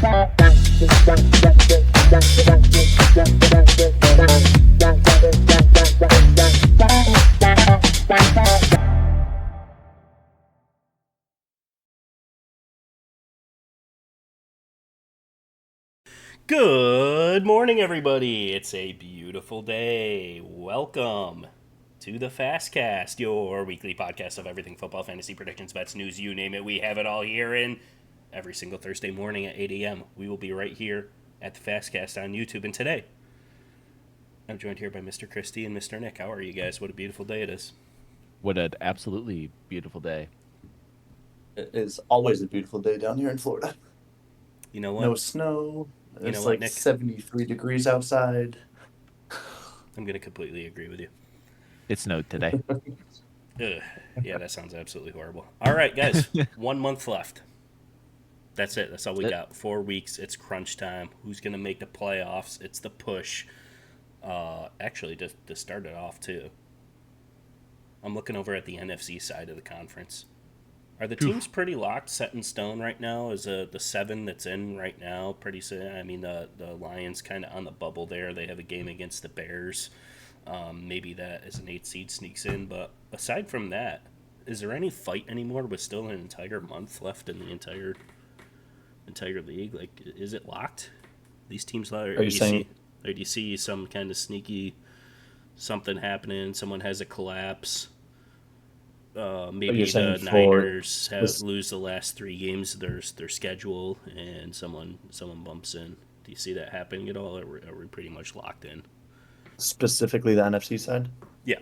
Good morning, everybody. It's a beautiful day. Welcome to the Fasce Cast, your weekly podcast of everything football, fantasy, predictions, bets, news, you name it. We have it all here in every single Thursday morning at 8 a.m. We will be right here at the Fasce Cast on YouTube. And today, I'm joined here by Mr. Christie and Mr. Nick. How are you guys? What a beautiful day it is. What an absolutely beautiful day. It is always a beautiful day down here in Florida. You know what? No snow. You know It's what, like Nick? 73 degrees outside. I'm going to completely agree with you. It snowed today. Ugh. Yeah, that sounds absolutely horrible. All right, guys. 1 month left. That's it. That's all we got. 4 weeks. It's crunch time. Who's going to make the playoffs? It's the push. Actually, to start it off, too, I'm looking over at the NFC side of the conference. Are the teams pretty locked, set in stone right now? Is the 7 that's in right now pretty set? I mean, the Lions kind of on the bubble there. They have a game against the Bears. Maybe that as an 8 seed sneaks in. But aside from that, is there any fight anymore with still an entire month left in the entire league? Like, is it locked? These teams, Are you saying? Or do you see some kind of sneaky something happening? Someone has a collapse. Maybe the Niners lose the last 3 games of their schedule, and someone bumps in. Do you see that happening at all, or are we pretty much locked in? Specifically the NFC side? Yeah.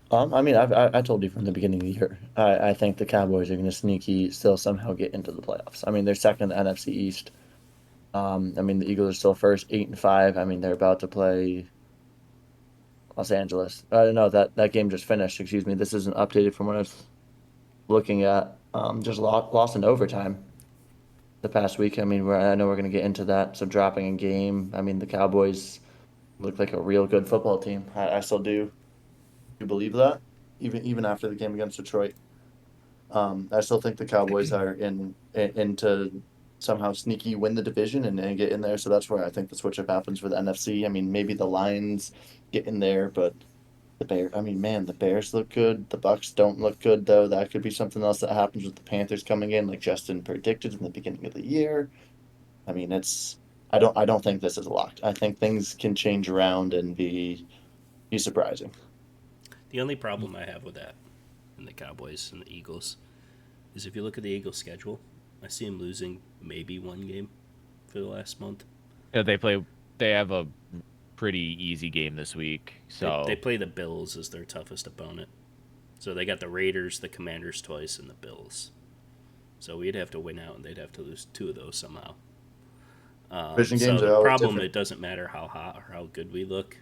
I mean, I told you from the beginning of the year, I think the Cowboys are going to still somehow get into the playoffs. I mean, they're second in the NFC East. I mean, the Eagles are still first, 8-5. I mean, they're about to play Los Angeles. I don't know, that game just finished. Excuse me. This isn't updated from what I was looking at. Just lost in overtime the past week. I mean, I know we're going to get into that. So dropping a game. I mean, the Cowboys look like a real good football team. I still do. You believe that? Even after the game against Detroit. I still think the Cowboys are into somehow sneaky win the division and get in there. So that's where I think the switch up happens for the NFC. I mean, maybe the Lions get in there, but the Bears. I mean, man, the Bears look good. The Bucs don't look good though. That could be something else that happens with the Panthers coming in, like Justin predicted in the beginning of the year. I mean, it's. I don't think this is locked. I think things can change around and be surprising. The only problem I have with that, and the Cowboys and the Eagles, is if you look at the Eagles' schedule, I see them losing maybe 1 game for the last month. Yeah, they have a pretty easy game this week. So they play the Bills as their toughest opponent. So they got the Raiders, the Commanders twice, and the Bills. So we'd have to win out, and they'd have to lose 2 of those somehow. Division So games are the always problem, different. it doesn't matter how hot or how good we look.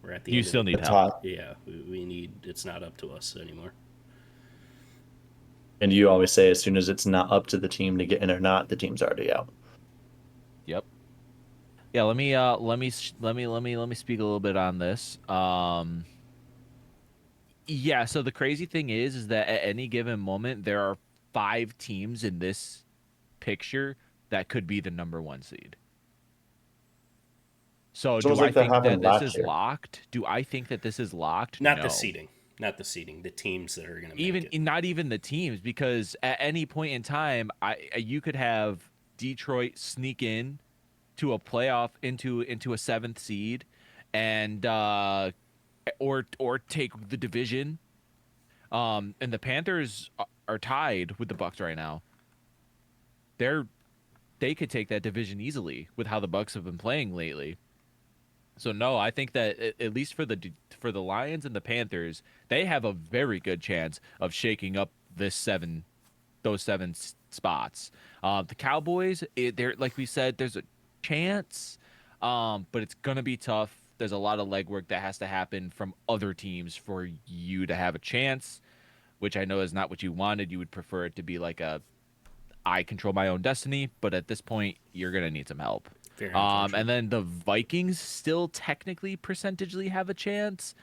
We're at the you end still of need It's help. hot. Yeah, we need. It's not up to us anymore. And you always say as soon as it's not up to the team to get in or not, the team's already out. Yep. Yeah, let me speak a little bit on this. Yeah, so the crazy thing is that at any given moment there are 5 teams in this picture that could be the number 1 seed. So It's do almost I like that think that happened this last is year. locked? Do I think that this is locked? Not the No. seeding. Not the seeding. The teams that are going to make Even it. not even the teams, because at any point in time, you could have Detroit sneak in to a playoff into a 7th seed, and or take the division. And the Panthers are tied with the Bucks right now. They could take that division easily with how the Bucks have been playing lately. So no, I think that at least for the Lions and the Panthers, they have a very good chance of shaking up those 7 spots. The Cowboys, they're like we said, there's a chance, but it's gonna be tough. There's a lot of legwork that has to happen from other teams for you to have a chance, which I know is not what you wanted. You would prefer it to be like I control my own destiny, but at this point, you're gonna need some help. Very unfortunate. And then the Vikings still technically percentagely have a chance.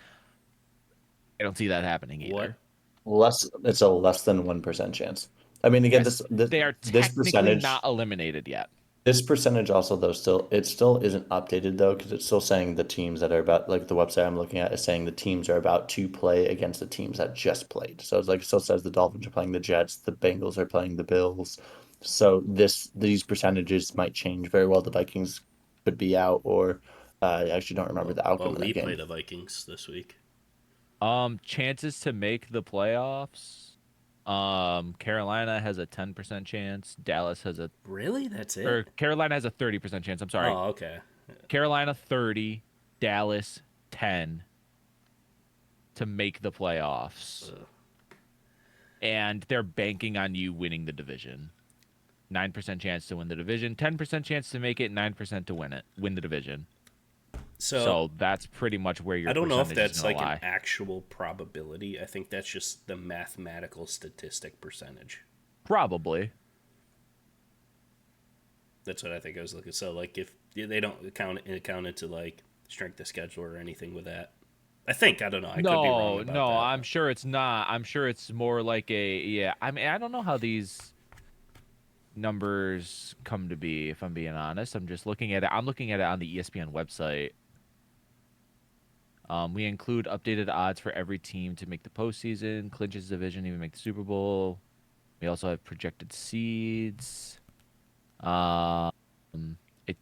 I don't see that happening either. What? It's a less than 1% chance. I mean, again, Yes, they are this technically percentage. not eliminated yet. This percentage also though still isn't updated though because it's still saying the teams that are about like the website I'm looking at is saying the teams are about to play against the teams that just played. So it's like it still says the Dolphins are playing the Jets, the Bengals are playing the Bills. So these percentages might change very well. The Vikings could be out or I actually don't remember the outcome Well, of that we play game. the Vikings this week. Chances to make the playoffs. Carolina has a 10% chance. Dallas has a Really? That's or it? Carolina has a 30% chance. I'm sorry. Oh, okay. Carolina 30, Dallas 10 to make the playoffs. Ugh. And they're banking on you winning the division. 9% chance to win the division, 10% chance to make it, 9% to win the division. So So that's pretty much where I your don't know if percentage is that's going to like an lie. actual probability. I think that's just the mathematical statistic percentage. Probably. That's what I think I was looking. So like if they don't count into like strength of schedule or anything with that. I don't know. I could be wrong No, about no, that. I'm sure it's not. I'm sure it's more like yeah. I mean, I don't know how these numbers come to be, if I'm being honest. I'm just looking at it. I'm looking at it on the ESPN website. We include updated odds for every team to make the postseason, clinches division, even make the Super Bowl. We also have projected seeds. Um, it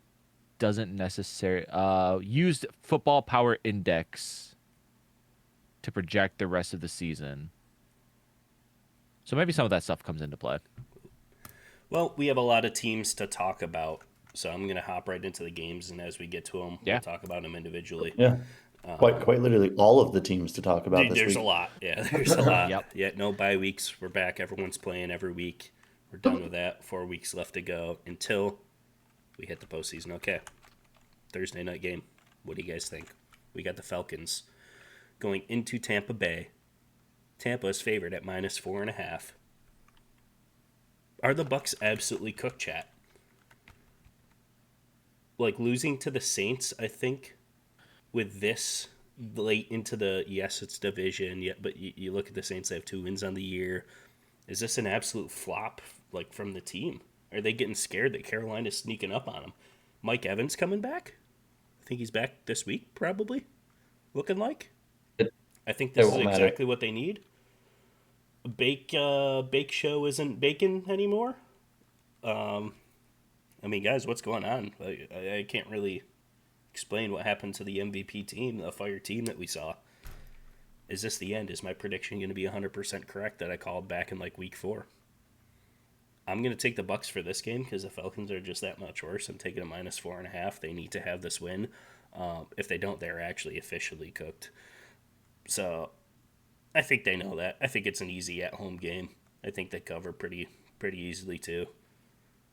doesn't necessarily used football power index to project the rest of the season. So maybe some of that stuff comes into play. Well, we have a lot of teams to talk about, so I'm gonna hop right into the games, and as we get to them, we'll Yeah. talk about them individually. Yeah. Quite literally all of the teams to talk about Dude, this there's a week. lot. Yeah, there's a lot. Yep. Yeah, no bye weeks. We're back. Everyone's playing every week. We're done with that. 4 weeks left to go until we hit the postseason. Okay, Thursday night game. What do you guys think? We got the Falcons going into Tampa Bay. Tampa is favored at -4.5. Are the Bucks absolutely cooked, chat? Like losing to the Saints, I think, with this late into the yes, it's division. Yeah, but you look at the Saints; they have 2 wins on the year. Is this an absolute flop, like from the team? Are they getting scared that Carolina's sneaking up on them? Mike Evans coming back? I think he's back this week, probably. Looking like. It, I think it this is won't matter. exactly what they need. Bake show isn't baking anymore. I mean, guys, what's going on? I can't really explain what happened to the MVP team, the fire team that we saw. Is this the end? Is my prediction going to be 100% correct that I called back in like week 4? I'm going to take the Bucks for this game because the Falcons are just that much worse. I'm taking a -4.5. They need to have this win. If they don't, they're actually officially cooked. So I think they know that. I think it's an easy at-home game. I think they cover pretty easily too.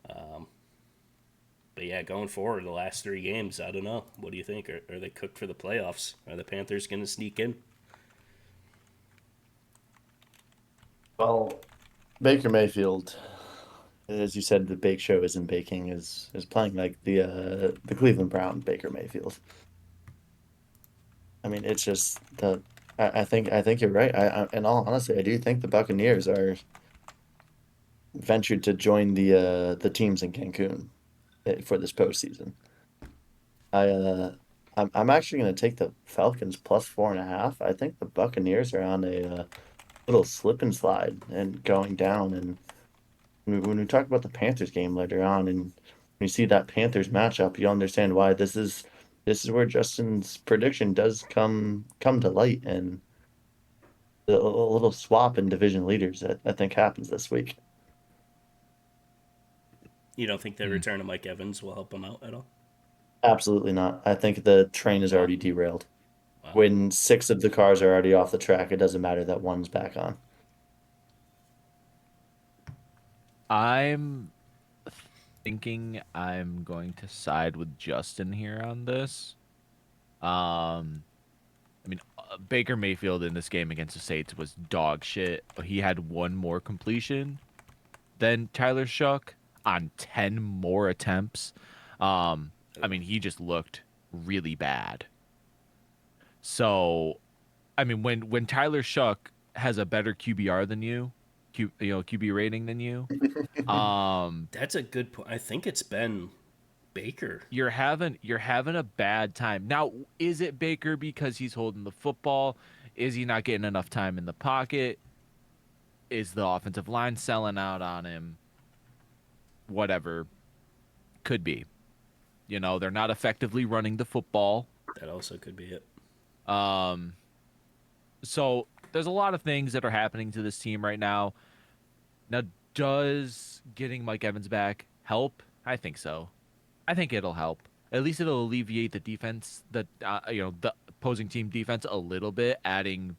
But yeah, going forward, the last 3 games, I don't know. What do you think? Are they cooked for the playoffs? Are the Panthers going to sneak in? Well, Baker Mayfield, as you said, the Bake Show isn't baking is playing like the Cleveland Brown Baker Mayfield. I mean, it's just the I think you're right. In all honesty, I do think the Buccaneers are ventured to join the teams in Cancun for this postseason. I I'm actually going to take the Falcons +4.5. I think the Buccaneers are on a little slip and slide and going down. And when we talk about the Panthers game later on, and when you see that Panthers matchup, you understand why this is where Justin's prediction does come to light, and a little swap in division leaders I think happens this week. You don't think the Hmm. return of Mike Evans will help them out at all? Absolutely not. I think the train is Wow. already derailed. Wow. When 6 of the cars are already off the track, it doesn't matter that one's back on. I'm thinking I'm going to side with Justin here on this. I mean, Baker Mayfield in this game against the Saints was dog shit. He had one more completion than Tyler Shuck on 10 more attempts. I mean, he just looked really bad. So, I mean, when Tyler Shuck has a better QBR than you, QB rating than you. Um, That's a good point. I think it's been Baker. you're having a bad time. Now, is it Baker because he's holding the football? Is he not getting enough time in the pocket? Is the offensive line selling out on him? Whatever. Could be. They're not effectively running the football. That also could be it. Um, so there's a lot of things that are happening to this team right now. Now, does getting Mike Evans back help? I think so. I think it'll help. At least it'll alleviate the defense, the opposing team defense a little bit, adding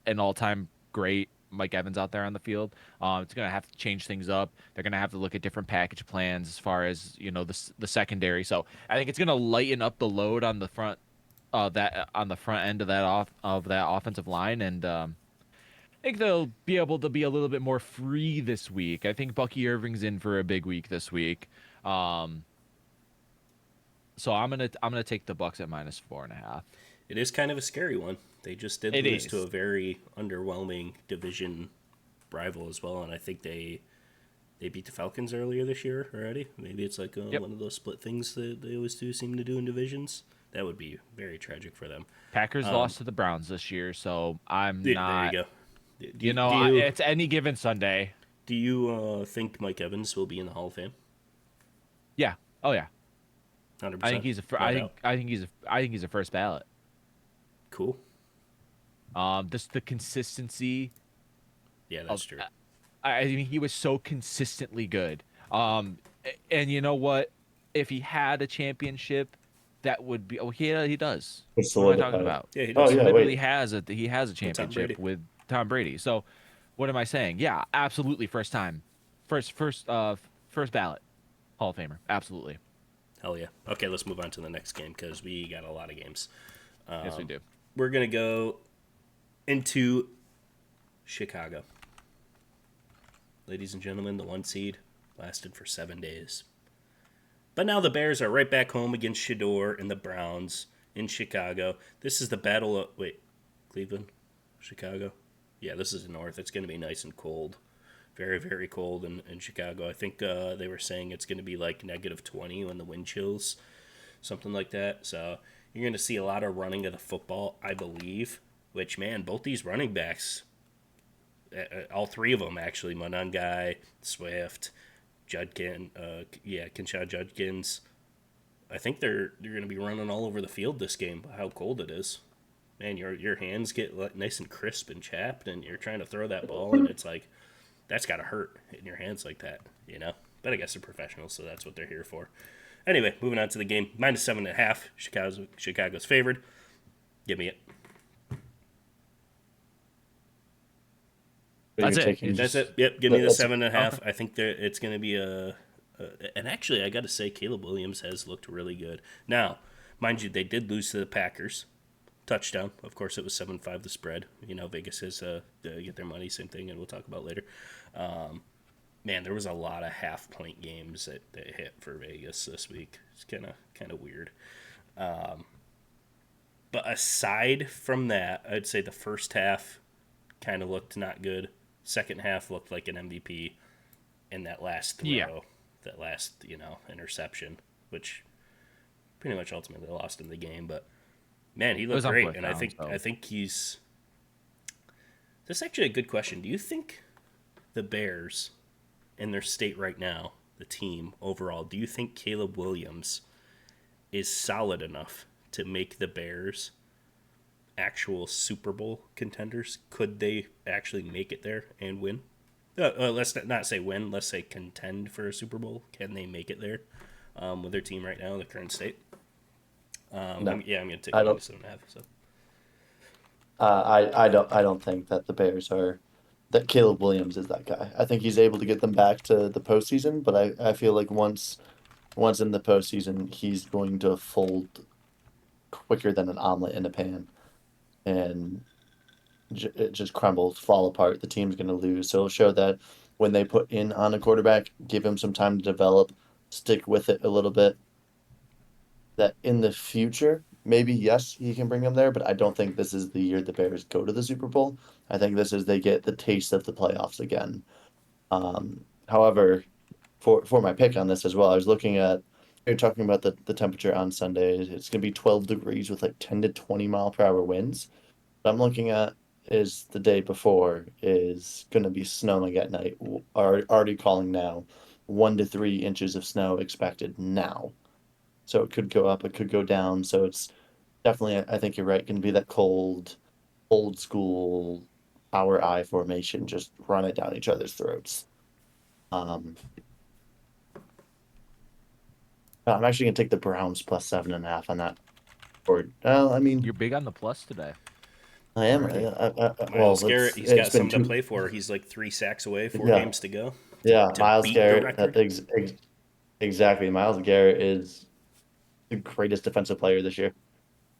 an all-time great Mike Evans out there on the field. It's gonna have to change things up. They're gonna have to look at different package plans as far as the secondary. So I think it's gonna lighten up the load on the front, that on the front end of that offensive line, and I think they'll be able to be a little bit more free this week. I think Bucky Irving's in for a big week this week. So I'm gonna take the Bucks at -4.5. It is kind of a scary one. They just did It lose to is. a very underwhelming division rival as well, and I think they beat the Falcons earlier this year already. Maybe it's like Yep. one of those split things that they always seem to do in divisions. That would be very tragic for them. Packers lost to the Browns this year, so I'm There not. you go. Do It's any given Sunday. you think Mike Evans will be in the Hall of Fame? Yeah. Oh yeah. 100%. I think he's a. I think he's a first ballot. Cool. Just the consistency. Yeah, that's true. I mean, he was so consistently good. And you know what? If he had a championship, that would be. Oh, he does. Would What am I talking solidify it. about? Yeah, he Oh does. He yeah, literally wait. has a Brady. championship with Tom Brady. So, what am I saying? Yeah, absolutely, first time, first ballot, Hall of Famer, absolutely. Hell yeah. Okay, let's move on to the next game because we got a lot of games. Yes, we do. We're going to go into Chicago. Ladies and gentlemen, the 1 seed lasted for 7 days. But now the Bears are right back home against Shador and the Browns in Chicago. This is the battle of... Wait, Cleveland? Chicago? Yeah, this is the North. It's going to be nice and cold. Very, very cold in Chicago. I think they were saying it's going to be like -20 when the wind chills. Something like that. So you're going to see a lot of running of the football, I believe. Which, man, both these running backs, all three of them actually, Monangai, Swift, Kinshaw Judkins. I think they're going to be running all over the field this game. How cold it is, man! Your hands get nice and crisp and chapped, and you're trying to throw that ball, and it's like that's got to hurt in your hands like that, But I guess they're professionals, so that's what they're here for. Anyway, moving on to the game, -7.5. Chicago's favored. Give me it. That's it. That's it. Yep, give me the 7.5. Okay. I think it's going to be and actually, I got to say, Caleb Williams has looked really good. Now, mind you, they did lose to the Packers. Touchdown. Of course, it was 7-5 the spread. Vegas is get their money, same thing, and we'll talk about later. Man, there was a lot of half-point games that hit for Vegas this week. It's kind of weird. But aside from that, I'd say the first half kind of looked not good. Second half looked like an MVP. And that last throw, that last, interception, which pretty much ultimately lost him the game. But, man, he looked great. And I think he's... This is actually a good question. Do you think the Bears, in their state right now, the team overall, do you think Caleb Williams is solid enough to make the Bears actual Super Bowl contenders? Could they actually make it there and win? Let's not say win. Let's say contend for a Super Bowl. Can they make it there with their team right now in the current state? No. I'm going to take I don't. -7.5. So. I don't think that the Bears are that Caleb Williams is that guy. I think he's able to get them back to the postseason, but I feel like once in the postseason, he's going to fold quicker than an omelet in a pan, and it just crumbles, fall apart. The team's going to lose. So it'll show that when they put in on a quarterback, give him some time to develop, stick with it a little bit, that in the future, maybe yes, he can bring them there, but I don't think this is the year the Bears go to the Super Bowl. I think this is they get the taste of the playoffs again. However, for my pick on this as well, I was looking at you're talking about the temperature on Sunday. It's going to be 12 degrees with like 10 to 20 mile per hour winds. What I'm looking at is the day before is going to be snowing at night. Are already calling now, 1 to 3 inches of snow expected now. So it could go up, it could go down. So it's definitely, I think you're right, going to be that cold, old school power eye formation, just run it down each other's throats. Um, I'm actually going to take the Browns plus 7.5 on that. Or, I mean, You're big on the plus today. I am. Already. Well, Miles Garrett, he's it's got been something to two. play for. He's like 3 sacks away, four Yeah, games to go yeah. to Miles beat the Garrett. record. Exactly. Miles Garrett is the greatest defensive player this year.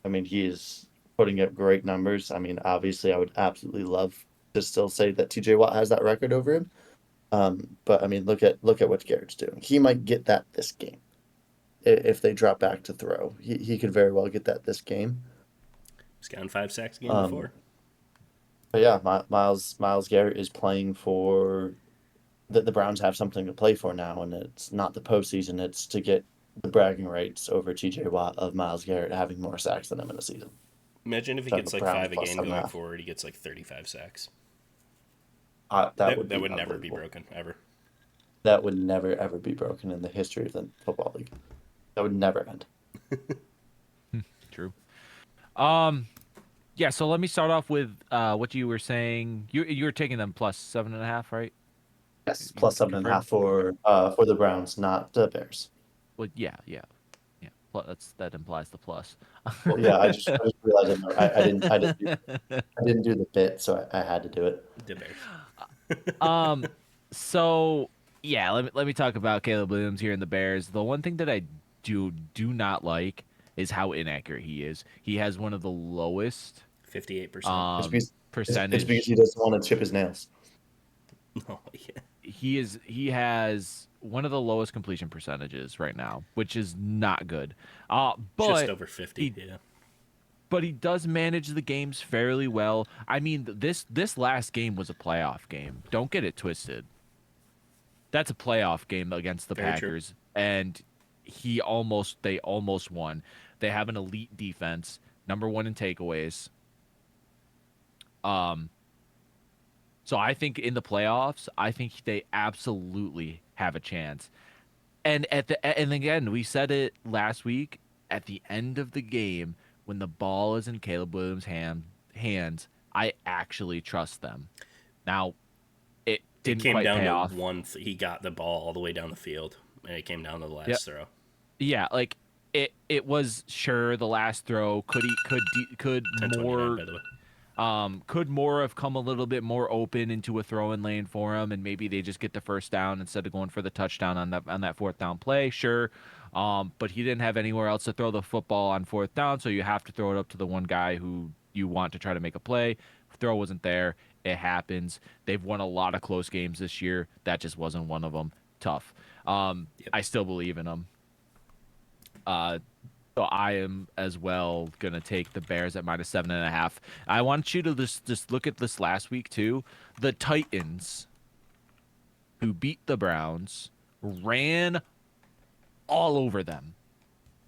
I mean, he is putting up great numbers. I mean, obviously, I would absolutely love to still say that T.J. Watt has that record over him. But I mean, look at what Garrett's doing. He might get that this game if they drop back to throw. He could very well get that this game. He's gotten 5 sacks a game Um, before. but yeah, Miles Garrett is playing for the Browns have something to play for now, and it's not the postseason. It's to get the bragging rights over T.J. Watt of Miles Garrett having more sacks than him in a season. Imagine if he So I have a gets like Browns 5 a plus game seven and a going half. forward. He gets like 35 sacks. That would That be would never be unbelievable. broken ever. That would never ever be broken in the history of the football league. That would never end. True. Um, yeah. So let me start off with what you were saying. You were taking them plus 7.5, right? Yes, You plus seven and a confirm? half for the Browns, not the Bears. Well, yeah, yeah, yeah. That implies the plus. Well, yeah, I just realized I didn't do the bit, so I had to do it. The Bears. Um, so yeah, let me talk about Caleb Williams here in the Bears. The one thing that I do not like is how inaccurate he is. He has one of the lowest 58%. It's because it's because percentage. he doesn't want to chip his nails. Oh, yeah. He has one of the lowest completion percentages right now, which is not good. Just But over 50. he Yeah. but he does manage the games fairly well. I mean, this last game was a playoff game. Don't get it twisted. That's a playoff game against the Very true. Packers, and they almost won. They have an elite defense, number one in takeaways. Um, so I think in the playoffs, I think they absolutely have a chance. And again, we said it last week at the end of the game when the ball is in Caleb Williams' hands, I actually trust them. Now, it It didn't came quite down pay to off. he got the ball all the way down the field, and it came down to the Yeah, last throw. yeah, like it was sure the last throw could 10-29, more by the way. could more have come a little bit more open into a throwing lane for him, and maybe they just get the first down instead of going for the touchdown on that fourth down play. Sure, but he didn't have anywhere else to throw the football on fourth down, so you have to throw it up to the one guy who you want to try to make a play. Throw wasn't there. It happens. They've won a lot of close games this year. That just wasn't one of them. Tough. Yep. I still believe in them. Uh, so I am as well gonna take the Bears at minus 7.5. I want you to just look at this last week too. The Titans, who beat the Browns, ran all over them.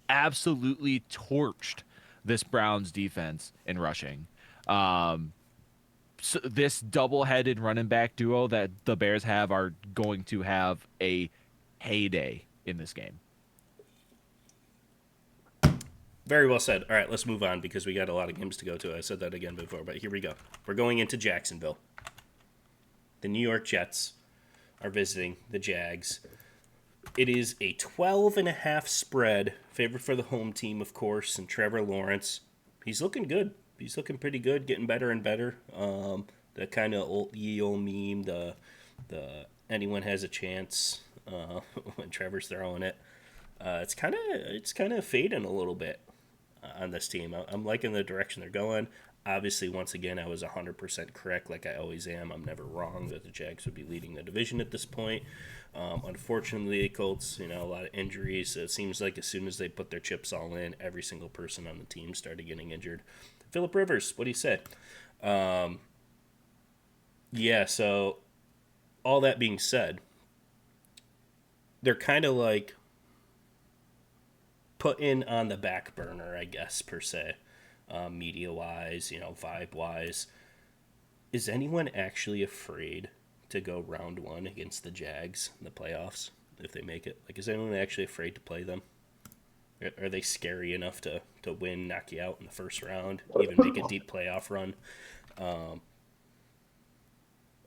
Absolutely torched this Browns defense in rushing. Um, so this double-headed running back duo that the Bears have are going to have a heyday in this game. Very well said. All right, let's move on because we got a lot of games to go to. I said that again before, but here we go. We're going into Jacksonville. The New York Jets are visiting the Jags. It is a 12.5 spread, favored for the home team, of course, and Trevor Lawrence. He's looking good. He's looking pretty good, getting better and better. The kind of old ye old meme, the anyone has a chance when Trevor's throwing it. It's kind of fading a little bit on this team. I'm liking the direction they're going. Obviously, once again, I was 100% correct, like I always am. I'm never wrong that the Jags would be leading the division at this point. Unfortunately, the Colts, a lot of injuries. It seems like as soon as they put their chips all in, every single person on the team started getting injured. Phillip Rivers, what do you say? Yeah, so all that being said, they're kind of like put in on the back burner, I guess, per se, media wise, vibe wise. Is anyone actually afraid to go round one against the Jags in the playoffs if they make it? Like, is anyone actually afraid to play them? Are they scary enough to win, knock you out in the first round, even make a deep playoff run?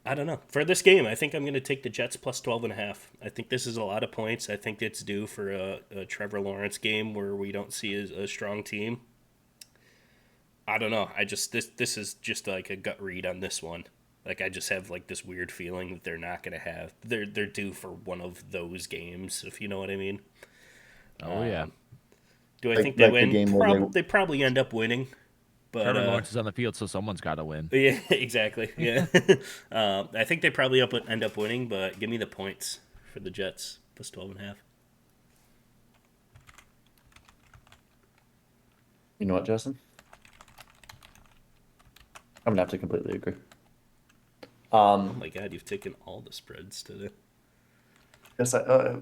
I don't know. For this game, I think I'm going to take the Jets plus 12.5. I think this is a lot of points. I think it's due for a Trevor Lawrence game where we don't see a strong team. I don't know. This is just like a gut read on this one. Like I just have like this weird feeling that they're not going to have. They're due for one of those games, if you know what I mean. Oh yeah. Do I Like- think they like the win? game where They probably end up winning. But Trevor Lawrence is on the field, so someone's got to win. yeah, exactly. Yeah, I think they probably end up winning. But give me the points for the Jets plus 12.5. You know what, Justin? I'm gonna have to completely agree. Oh my God, you've taken all the spreads today. Yes,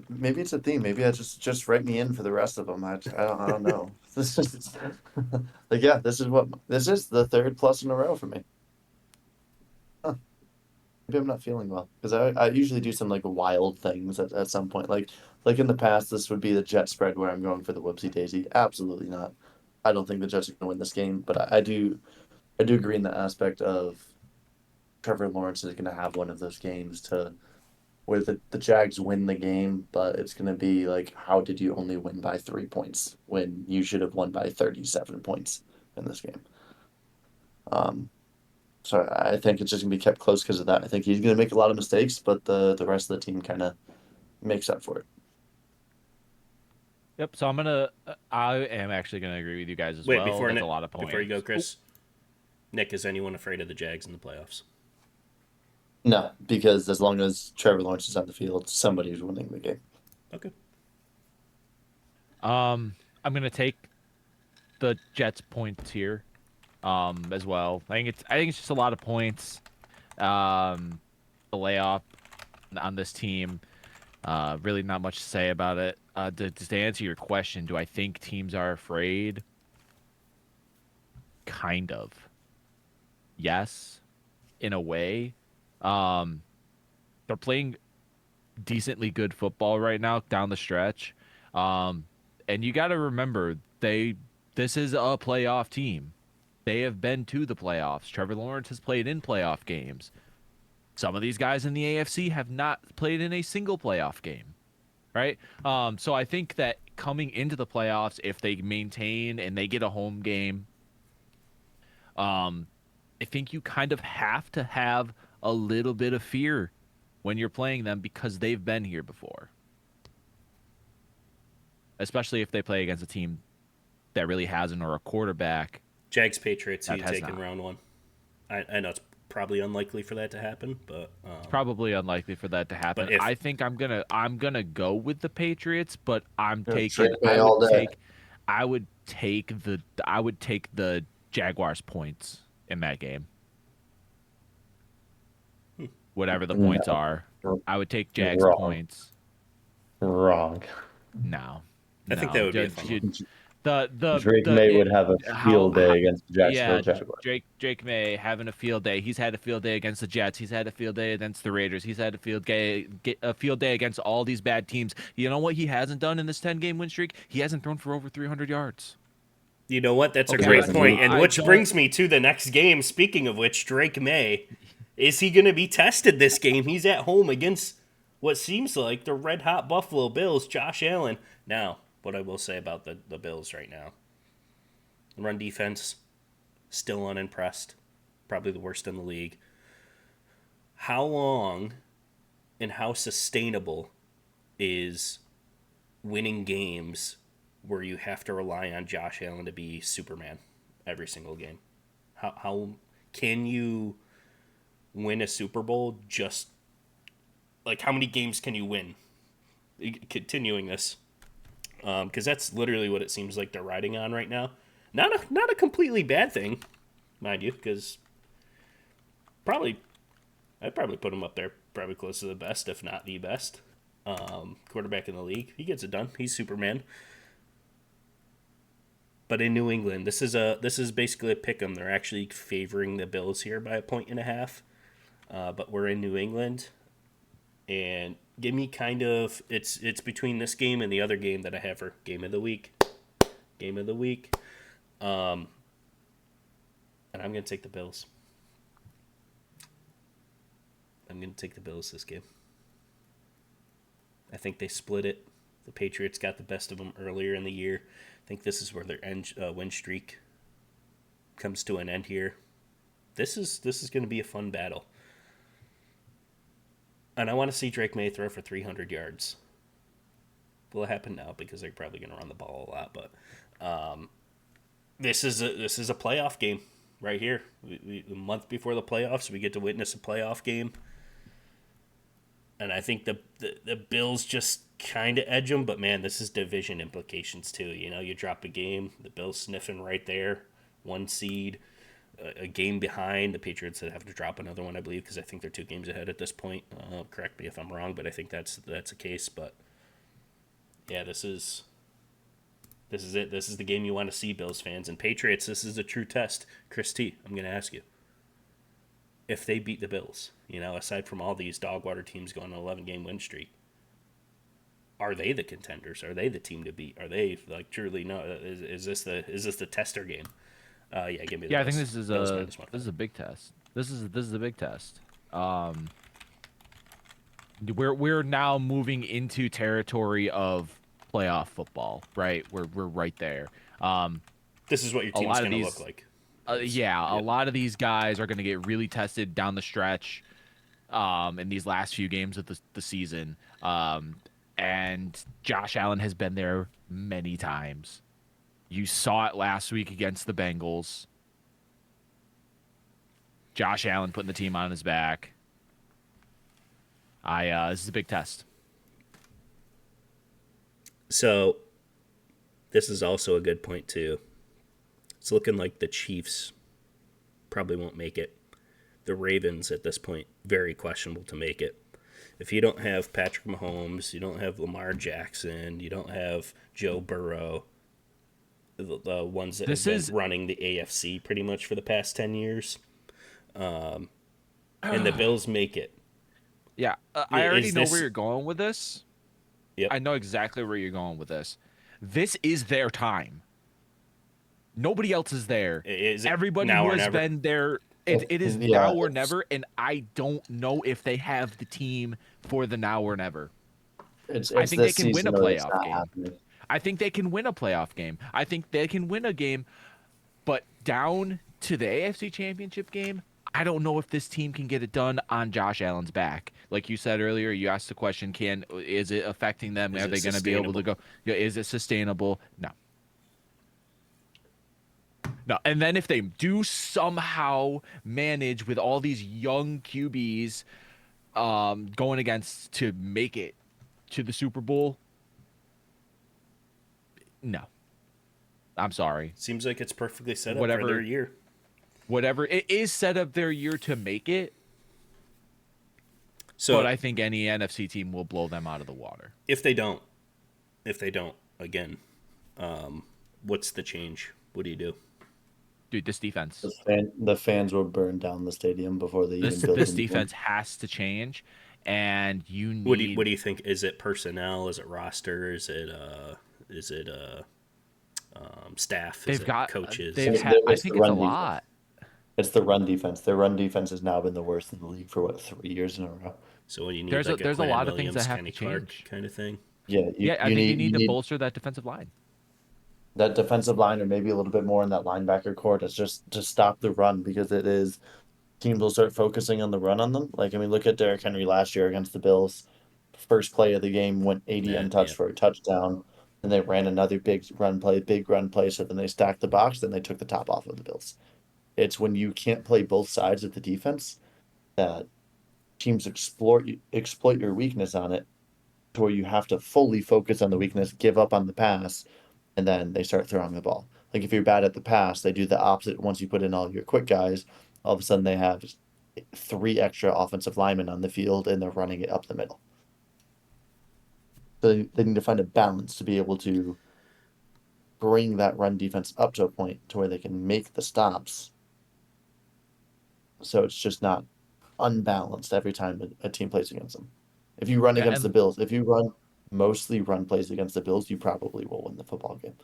maybe it's a theme. Maybe I just write me in for the rest of them. I don't know. This is like yeah, this is the third plus in a row for me. Huh. Maybe I'm not feeling well because I usually do some like wild things at some point. Like in the past, this would be the Jet spread where I'm going for the whoopsie daisy. Absolutely not. I don't think the Jets are going to win this game, but I do agree in the aspect of Trevor Lawrence is going to have one of those games to where the Jags win the game, but it's going to be like, how did you only win by 3 points when you should have won by 37 points in this game? Um, so I think it's just going to be kept close because of that. I think he's going to make a lot of mistakes, but the rest of the team kind of makes up for it. Yep. So I am actually gonna agree with you guys as Wait, well. before That's Nick, a lot of points. before you go, Chris. Nick, is anyone afraid of the Jags in the playoffs? No, because as long as Trevor Lawrence is on the field, somebody's winning the game. Okay. I'm gonna take the Jets points here, as well. I think it's just a lot of points. The layoff on this team. Really not much to say about it. To answer your question, do I think teams are afraid? Kind of. Yes, in a way. They're playing decently good football right now down the stretch. And you got to remember this is a playoff team. They have been to the playoffs. Trevor Lawrence has played in playoff games. Some of these guys in the AFC have not played in a single playoff game, right? So I think that coming into the playoffs, if they maintain and they get a home game, I think you kind of have to have a little bit of fear when you're playing them because they've been here before. Especially if they play against a team that really hasn't or a quarterback Jags Patriots, who that you has take in not. round one? I know it's probably unlikely for that to happen, but It's probably unlikely for that to happen. But if- I think I'm gonna go with the Patriots, but I'm Yeah, taking Drake May all day. I would take the Jaguars points in that game. Whatever the points No. are. I would take Jags Wrong. points. Wrong. No. I think that would be a fun one. Drake May would have a field day against the Jacksonville yeah, Jaguars. Drake May having a field day. He's had a field day against the Jets. He's had a field day against the Raiders. He's had a field day against all these bad teams. You know what he hasn't done in this 10-game win streak? He hasn't thrown for over 300 yards. You know what? That's Okay, a great listen, point. And I which don't- brings me to the next game. Speaking of which, Drake May, is he going to be tested this game? He's at home against what seems like the red-hot Buffalo Bills, Josh Allen. Now, what I will say about the Bills right now. Run defense, still unimpressed. Probably the worst in the league. How long and how sustainable is winning games where you have to rely on Josh Allen to be Superman every single game? How can you win a Super Bowl? Just like how many games can you win? Continuing this, because that's literally what it seems like they're riding on right now. Not a completely bad thing, mind you, because probably I'd probably put him up there, probably close to the best, if not the best quarterback in the league. He gets it done. He's Superman. But in New England, this is basically a pick 'em. They're actually favoring the Bills here by 1.5. But we're in New England, and give me kind of it's between this game and the other game that I have for game of the week. Game of the week. And I'm gonna take the Bills. I'm gonna take the Bills this game. I think they split it. The Patriots got the best of them earlier in the year. I think this is where their win streak comes to an end here. This is going to be a fun battle. And I want to see Drake May throw for 300 yards. Will it happen now because they're probably going to run the ball a lot, but this is a playoff game right here. A month before the playoffs, we get to witness a playoff game. And I think the Bills just kind of edge them, but man, this is division implications too. You know, you drop a game, the Bills sniffing right there, 1 seed, a game behind. The Patriots would have to drop another one, I believe, because I think they're 2 games ahead at this point. Correct me if I'm wrong, but I think that's the case. But yeah, this is it. This is the game you want to see, Bills fans and Patriots. This is a true test. Chris T, I'm going to ask you. If they beat the Bills, you know, aside from all these dog water teams going on an 11-game win streak, are they the contenders? Are they the team to beat? Are they like truly no? Is this the tester game? Yeah, give me. Yeah, I think this is a big test. This is a big test. We're now moving into territory of playoff football, right? We're right there. This is what your team's going to look like. A lot of these guys are going to get really tested down the stretch in these last few games of the season. And Josh Allen has been there many times. You saw it last week against the Bengals. Josh Allen putting the team on his back. This is a big test. So, this is also a good point too. It's looking like the Chiefs probably won't make it. The Ravens at this point, very questionable to make it. If you don't have Patrick Mahomes, you don't have Lamar Jackson, you don't have Joe Burrow, the ones that have been running the AFC pretty much for the past 10 years, and the Bills make it. Yeah, I already know where you're going with this. Yep. I know exactly where you're going with this. This is their time. Nobody else is there. Everybody who has been there, it is now or never, and I don't know if they have the team for the now or never. I think they can win a playoff game. I think they can win a playoff game. I think they can win a game, but down to the AFC Championship game, I don't know if this team can get it done on Josh Allen's back. Like you said earlier, you asked the question, is it affecting them? Are they going to be able to go? Is it sustainable? No. No, and then if they do somehow manage with all these young QBs going against to make it to the Super Bowl, no. I'm sorry. Seems like it's perfectly set up for their year. Whatever. It is set up their year to make it, but I think any NFC team will blow them out of the water. If they don't, again, what's the change? What do you do? Dude, this defense. The fans will burn down the stadium before they even build this defense has to change, and you need. What do you think? Is it personnel? Is it roster? Is it staff? Is it coaches? I think it's a lot. It's the run defense. Their run defense has now been the worst in the league for 3 years in a row. So what you need? There's a lot of things that have Kenny to change. Clark kind of thing. Yeah, I think you need to bolster that defensive line. That defensive line, or maybe a little bit more in that linebacker core, is just to stop the run, because it is teams will start focusing on the run on them. Like, I mean, look at Derrick Henry last year against the Bills. First play of the game went 80 untouched for a touchdown, and they ran another big run play. So then they stacked the box, then they took the top off of the Bills. It's when you can't play both sides of the defense that teams exploit your weakness on it, to where you have to fully focus on the weakness, give up on the pass, and then they start throwing the ball. Like if you're bad at the pass, they do the opposite. Once you put in all your quick guys, all of a sudden they have three extra offensive linemen on the field and they're running it up the middle. So they need to find a balance to be able to bring that run defense up to a point to where they can make the stops. So it's just not unbalanced every time a team plays against them. If you run Yeah, against the and Bills, if you run mostly run plays against the Bills, you probably will win the football game.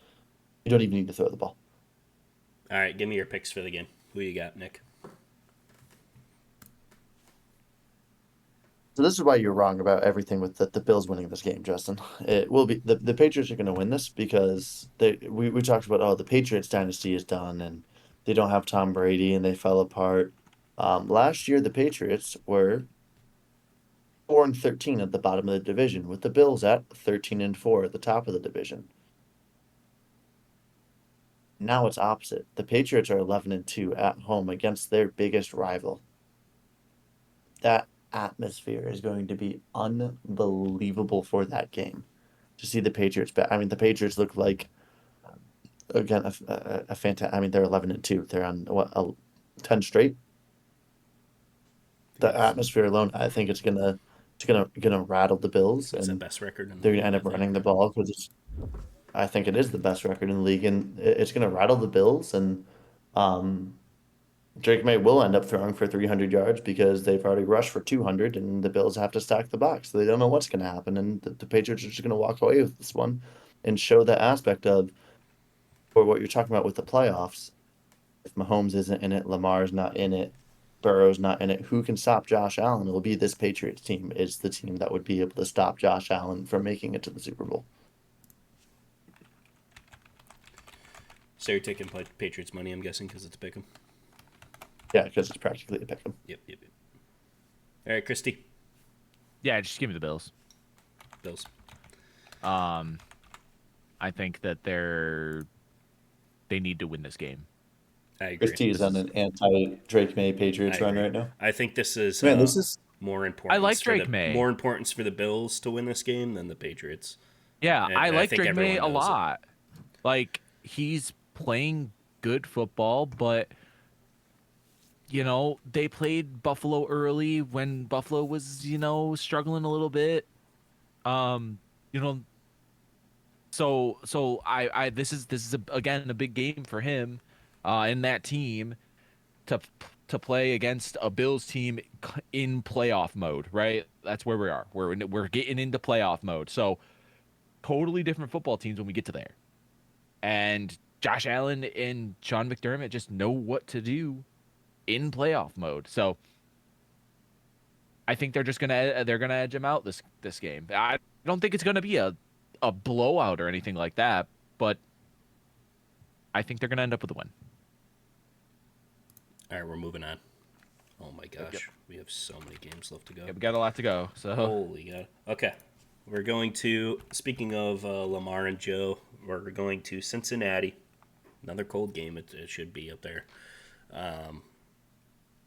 You don't even need to throw the ball. All right, give me your picks for the game. Who you got, Nick? So this is why you're wrong about everything with the Bills winning this game, Justin. It will be the Patriots are going to win this because we talked about, oh, the Patriots dynasty is done and they don't have Tom Brady and they fell apart. Last year the Patriots were 4-13 at the bottom of the division, with the Bills at 13-4 at the top of the division. Now it's opposite. The Patriots are 11-2 at home against their biggest rival. That atmosphere is going to be unbelievable for that game. To see the Patriots back. I mean, the Patriots look like, again, a fantastic. I mean, they're 11-2. They're on what, 10 straight. The Yes. atmosphere alone, I think it's gonna rattle the Bills, It's the and best record in the they're gonna league, end I up think. running the ball because I think it is the best record in the league, and it's gonna rattle the Bills, and um, Drake May will end up throwing for 300 yards because they've already rushed for 200, and the Bills have to stack the box. So they don't know what's going to happen, and the Patriots are just going to walk away with this one and show that aspect of, or what you're talking about with the playoffs. If Mahomes isn't in it, Lamar's not in it, Burrow's not in it, who can stop Josh Allen? It'll be this Patriots team is the team that would be able to stop Josh Allen from making it to the Super Bowl. So you're taking Patriots money, I'm guessing, because it's a pick 'em. Yeah, because it's practically a pick 'em. Yep. All right, Christy. yeah, just give me the Bills. Bills. Um, I think that they need to win this game. I agree. Christie is This on is an anti-Drake May I Patriots run agree. right now. I think this is Man, this is I like Drake May. more importance for the Bills to win this game than the Patriots, Yeah, I and I like think Drake May everyone a knows it. lot. Like he's playing good football, but they played Buffalo early when Buffalo was, struggling a little bit. Um, you know, so I this is again a big game for him, in that team to to play against a Bills team in playoff mode, right? That's where we are. We're getting into playoff mode. So totally different football teams when we get to there. And Josh Allen and Sean McDermott just know what to do in playoff mode. So I think they're gonna edge him out this game. I don't think it's gonna be a blowout or anything like that, but I think they're gonna end up with a win. All right, we're moving on. Oh my Yep. gosh, we have so many games left to go. Yeah, we got a lot to go. So Holy God. Okay, we're going to. Speaking of Lamar and Joe, we're going to Cincinnati. Another cold game. It should be up there.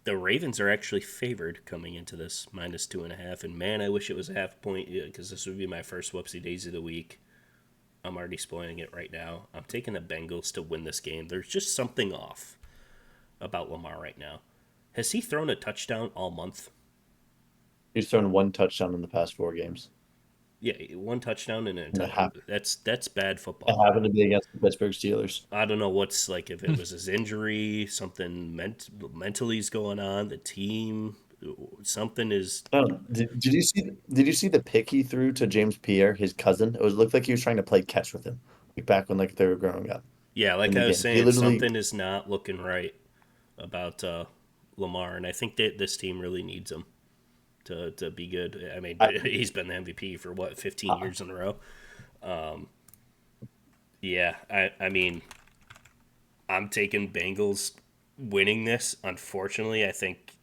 The Ravens are actually favored coming into this -2.5. And man, I wish it was a half point because this would be my first whoopsie days of the week. I'm already spoiling it right now. I'm taking the Bengals to win this game. There's just something off about Lamar right now. Has he thrown a touchdown all month? he's thrown one touchdown in the past 4 games. Yeah, one touchdown in an And entire. That's bad it football. happened to be against the Pittsburgh Steelers. I don't know what's like if it was his injury, something mentally is going on. The team, something is. Did you see the pick he threw to James Pierre, his cousin? It looked like he was trying to play catch with him, like back when like they were growing up Yeah, in like the I was game. He saying, literally something is not looking right about Lamar, and I think that this team really needs him to be good. I mean, I, he's been the MVP for what 15 uh, years in a row. Yeah, I mean, I'm taking Bengals winning this. Unfortunately, I think.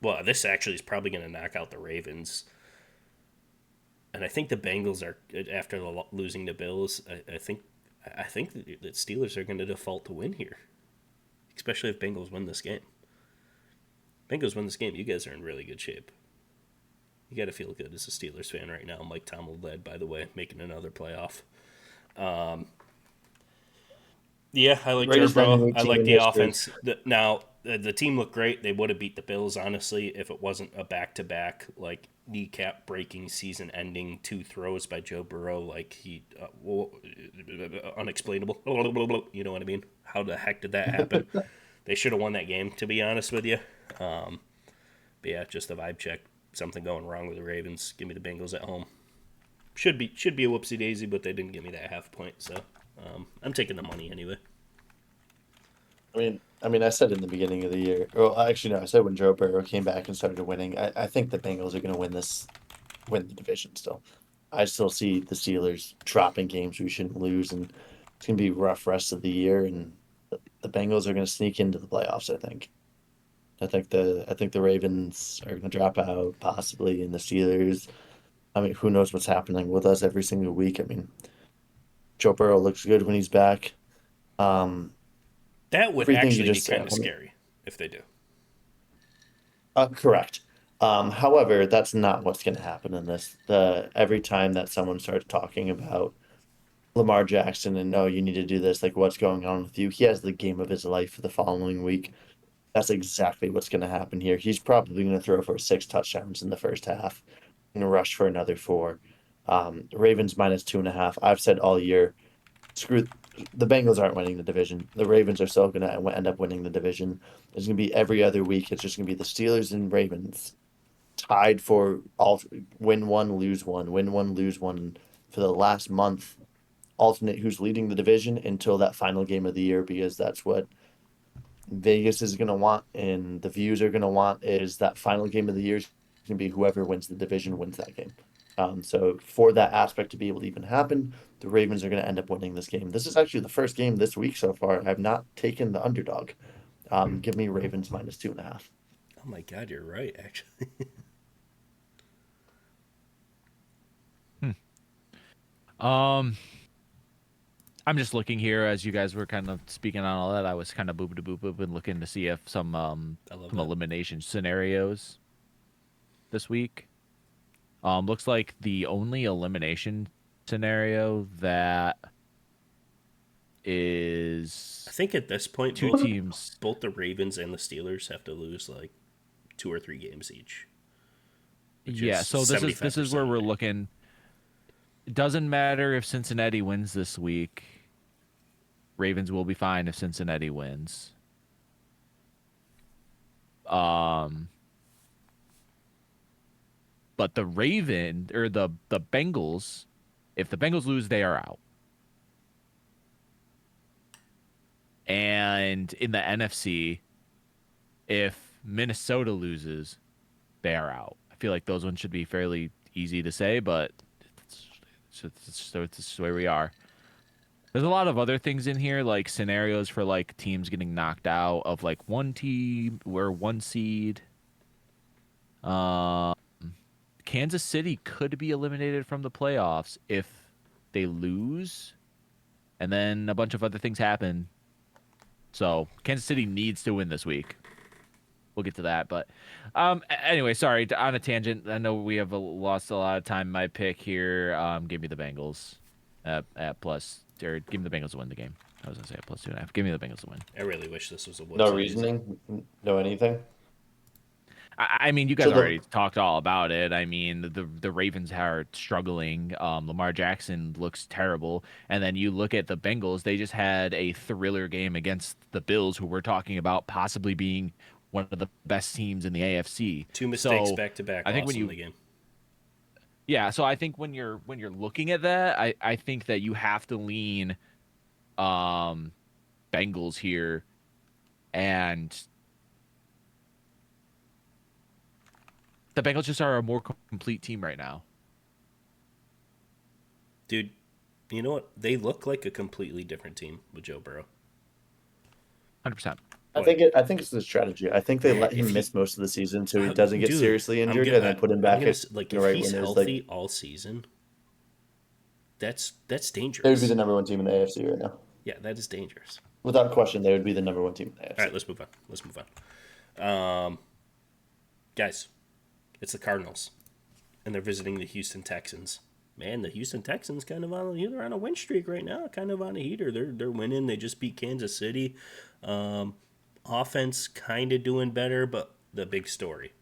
Well, this actually is probably going to knock out the Ravens, and I think the Bengals are after losing the Bills. I think the Steelers are going to default to win here especially if Bengals win this game. Bengals win this game, you guys are in really good shape. You got to feel good as a Steelers fan right now. Mike Tomlin led, by the way, making another playoff. Yeah, I like Joe Burrow. I like the offense. Now, the team looked great. They would have beat the Bills, honestly, if it wasn't a back-to-back, like, kneecap-breaking, season-ending 2 throws by Joe Burrow. Like, unexplainable. You know what I mean? How the heck did that happen? They should have won that game, to be honest with you. But yeah, just a vibe check. Something going wrong with the Ravens. Give me the Bengals at home. Should be a whoopsie daisy, but they didn't give me that half point, so I'm taking the money anyway. I mean, I said in the beginning of the year. Well, actually, no, I said when Joe Burrow came back and started winning. I think the Bengals are going to win the division. Still, I still see the Steelers dropping games we shouldn't lose, and it's going to be a rough rest of the year. And the Bengals are going to sneak into the playoffs. I think the Ravens are going to drop out possibly, and the Steelers. I mean, who knows what's happening with us every single week? I mean, Joe Burrow looks good when he's back. That would Everything you actually be just kind said. of scary if they do. Correct. However, that's not what's going to happen in this. Every time that someone starts talking about Lamar Jackson and no, you need to do this, like what's going on with you, he has the game of his life for the following week. That's exactly what's going to happen here. He's probably going to throw for 6 touchdowns in the first half and rush for another 4. Ravens minus 2.5. I've said all year, screw the Bengals aren't winning the division. The Ravens are still going to end up winning the division. It's going to be every other week. It's just going to be the Steelers and Ravens tied for all win one, lose one, win one, lose one for the last month. Alternate who's leading the division until that final game of the year, because that's what Vegas is going to want and the views are going to want is that final game of the year is going to be whoever wins the division wins that game. So for that aspect to be able to even happen, the Ravens are going to end up winning this game. This is actually the first game this week so far. I've not taken the underdog. Give me Ravens minus 2.5. Oh my God, you're right, actually. I'm just looking here as you guys were kind of speaking on all that. I was kind of boop and looking to see if some elimination scenarios this week. Looks like the only elimination scenario that is I think at this point, two teams. Both the Ravens and the Steelers have to lose like 2 or 3 games each. Yeah, so this is where we're looking. It doesn't matter if Cincinnati wins this week. Ravens will be fine if Cincinnati wins. But the Bengals, if the Bengals lose, they are out. And in the NFC, if Minnesota loses, they are out. I feel like those ones should be fairly easy to say, but it's just where we are. There's a lot of other things in here, like scenarios for like teams getting knocked out of like one team or 1 seed. Kansas City could be eliminated from the playoffs if they lose, and then a bunch of other things happen. So Kansas City needs to win this week. We'll get to that, but anyway, sorry, on a tangent. I know we have lost a lot of time. My pick here, give me the Bengals at plus, or give me the Bengals to win the game. I was gonna say at plus 2.5. Give me the Bengals to win. I really wish this was a No reasoning, no anything. I mean, you guys already talked all about it. I mean, the Ravens are struggling. Lamar Jackson looks terrible. And then you look at the Bengals, they just had a thriller game against the Bills, who we're talking about possibly being one of the best teams in the AFC. 2 mistakes back to back. I think when you the game. Yeah, so I think when you're looking at that, I think that you have to lean Bengals here, and the Bengals just are a more complete team right now. Dude, you know what? They look like a completely different team with Joe Burrow. 100%. I think it's the strategy. I think they let him miss most of the season so he doesn't get seriously injured, and then put him back if he's healthy all season, that's dangerous. They would be the number 1 team in the AFC right now. Yeah, that is dangerous. Without question, they would be the number one team in the AFC. All right, let's move on. Guys, it's the Cardinals, and they're visiting the Houston Texans. Man, the Houston Texans they're on a win streak right now, kind of on a heater. They're winning. They just beat Kansas City. Offense kind of doing better, but the big story,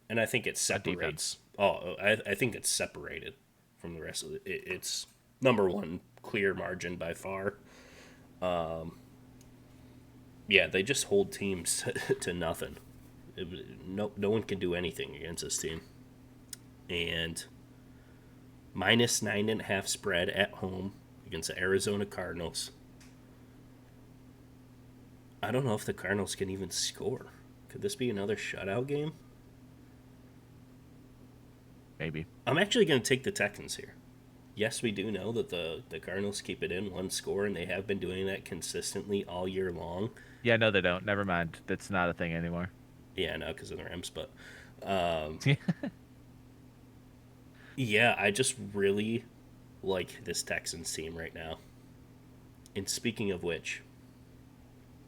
and I think it separates. I think it's separated from the rest of it. It's number one, clear margin by far. Yeah, they just hold teams to nothing. No one can do anything against this team. And minus 9.5 spread at home against the Arizona Cardinals. I don't know if the Cardinals can even score. Could this be another shutout game? Maybe. I'm actually going to take the Texans here. Yes, we do know that the Cardinals keep it in one score, and they have been doing that consistently all year long. Yeah, no, they don't. Never mind. That's not a thing anymore. Yeah, no, because of the Rams, but yeah, I just really like this Texans team right now. And speaking of which,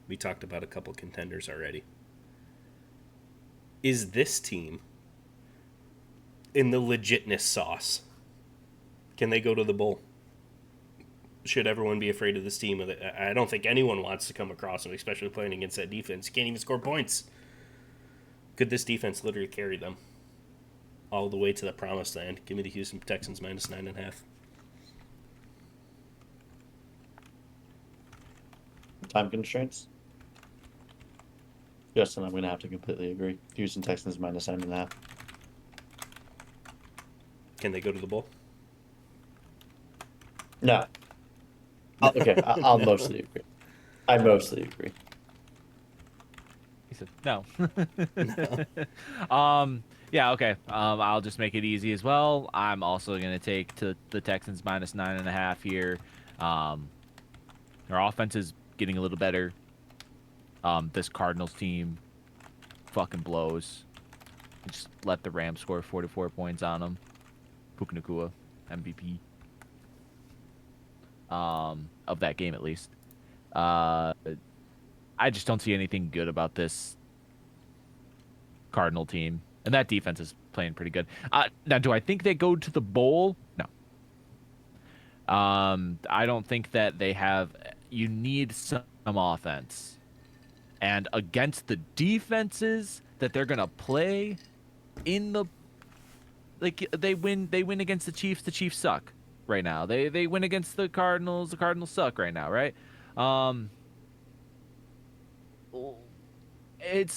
we talked about a couple contenders already. Is this team in the legitness sauce? Can they go to the bowl? Should everyone be afraid of this team? I don't think anyone wants to come across them, especially playing against that defense. You can't even score points. Could this defense literally carry them all the way to the promised land? Give me the Houston Texans minus 9.5. Time constraints? Justin, I'm going to have to completely agree. Houston Texans minus 9.5. Can they go to the bowl? No. Okay, I'll mostly agree. I mostly agree. He said no. No. Yeah, okay. I'll just make it easy as well. I'm also gonna take the Texans minus 9.5 here. Their offense is getting a little better. This Cardinals team fucking blows. Just let the Rams score 44 points on them. Puka Nacua, MVP. Of that game at least. I just don't see anything good about this Cardinal team, and that defense is playing pretty good. Now, do I think they go to the bowl? No. I don't think that they have. You need some offense, and against the defenses that they're gonna play in the they win against the Chiefs. The Chiefs suck right now. They win against the Cardinals. The Cardinals suck right now, right? I hate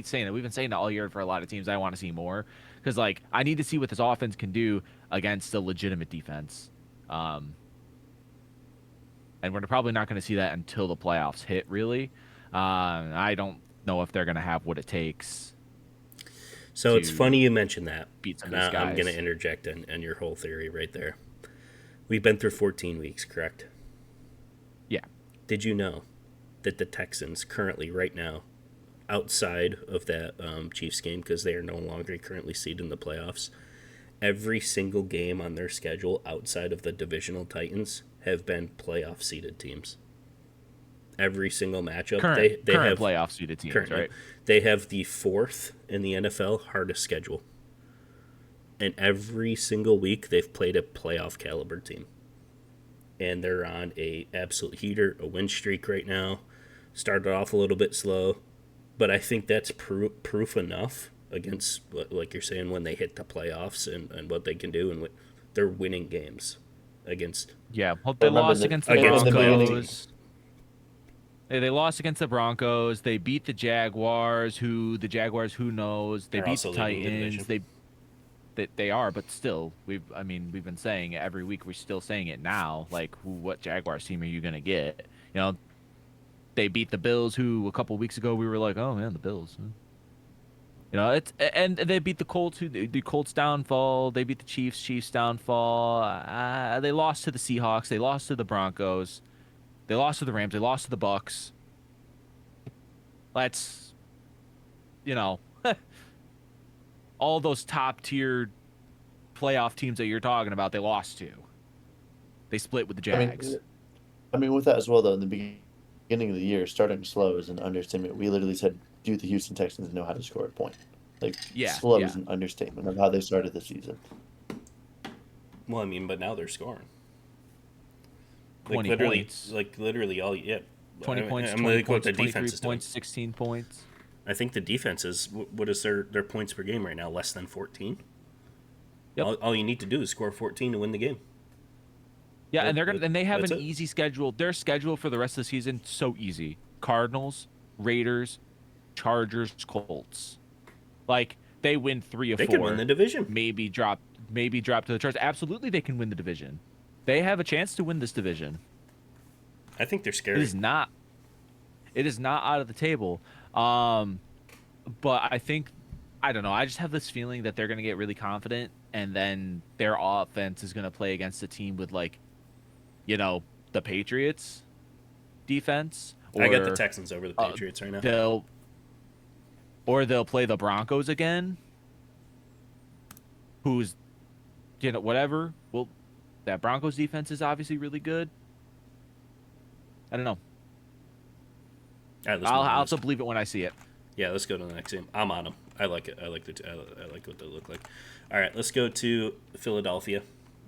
saying it. We've been saying it all year for a lot of teams. I want to see more because I need to see what this offense can do against a legitimate defense. And we're probably not going to see that until the playoffs hit. Really, I don't know if they're going to have what it takes. So it's funny you mentioned that. And I'm going to interject on your whole theory right there. We've been through 14 weeks, correct? Yeah. Did you know that the Texans currently, right now, outside of that Chiefs game, because they are no longer currently seeded in the playoffs, every single game on their schedule outside of the divisional Titans have been playoff seeded teams. Every single matchup. Current they have playoff seeded teams, right? They have the fourth in the NFL hardest schedule. And every single week they've played a playoff caliber team. And they're on a absolute heater, a win streak right now. Started off a little bit slow, but I think that's proof enough against, like you're saying, when they hit the playoffs and what they can do, and they're winning games against. Yeah, well, they lost against the Broncos. They lost against the Broncos. They beat the Jaguars. Who knows? They beat the Titans. They are, but still, we've been saying it every week. We're still saying it now. What Jaguars team are you gonna get? They beat the Bills. Who a couple weeks ago we were like, oh man, the Bills. And they beat the Colts. The Colts downfall. They beat the Chiefs downfall. They lost to the Seahawks. They lost to the Broncos. They lost to the Rams. They lost to the Bucks. Let's, all those top tier playoff teams that you're talking about, they lost to. They split with the Jags. I mean, with that as well, though, in the beginning of the year, starting slow is an understatement. We literally said, "Do the Houston Texans know how to score a point?" Like, Yeah, slow is yeah. an understatement of how they started the season. Well, I mean, but now they're scoring. 20 points. Like literally all. Yeah, 20 points, I'm 20 gonna look what points, the 23 defense is doing. points, 16 points. I think the defense is what is their points per game right now? Less than 14. Yep. All you need to do is score 14 to win the game. Yeah, and they have That's an it. easy schedule. Their schedule for the rest of the season so easy. Cardinals, Raiders, Chargers, Colts. Like they win 3 of They could win 4, the division. maybe drop to the Chargers. Absolutely they can win the division. They have a chance to win this division. I think they're It scary. is not it is not out of the table. Um but I don't know. I just have this feeling that they're going to get really confident and then their offense is going to play against a team with like, you know, the Patriots defense I got the or Texans over the uh, Patriots right now. they'll they'll play the Broncos again, who's whatever. Well, that Broncos defense is obviously really good. I don't know. All right, let's I'll move on. have to believe it when I see it. Yeah, let's go to the next game. I'm on them. I like it. I like what they look like. All right, let's go to Philadelphia.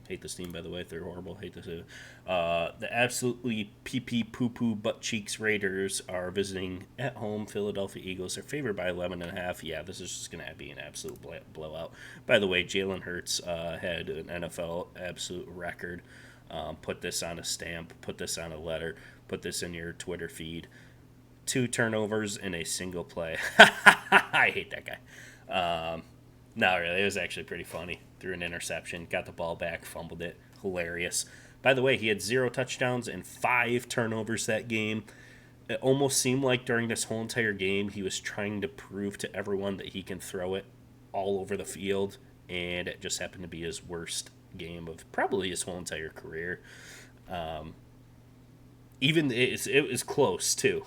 Hate this team, by the way. They're horrible. Hate this. The absolutely pee pee poo poo butt cheeks Raiders are visiting at home Philadelphia Eagles. They're favored by 11.5. Yeah, this is just going to be an absolute blowout. By the way, Jalen Hurts had an NFL absolute record. Put this on a stamp. Put this on a letter. Put this in your Twitter feed. 2 turnovers in a single play. I hate that guy. No, really, it was actually pretty funny. Threw an interception, got the ball back, fumbled it. Hilarious. By the way, he had 0 touchdowns and 5 turnovers that game. It almost seemed like during this whole entire game, he was trying to prove to everyone that he can throw it all over the field, and it just happened to be his worst game of probably his whole entire career. Even it was close too.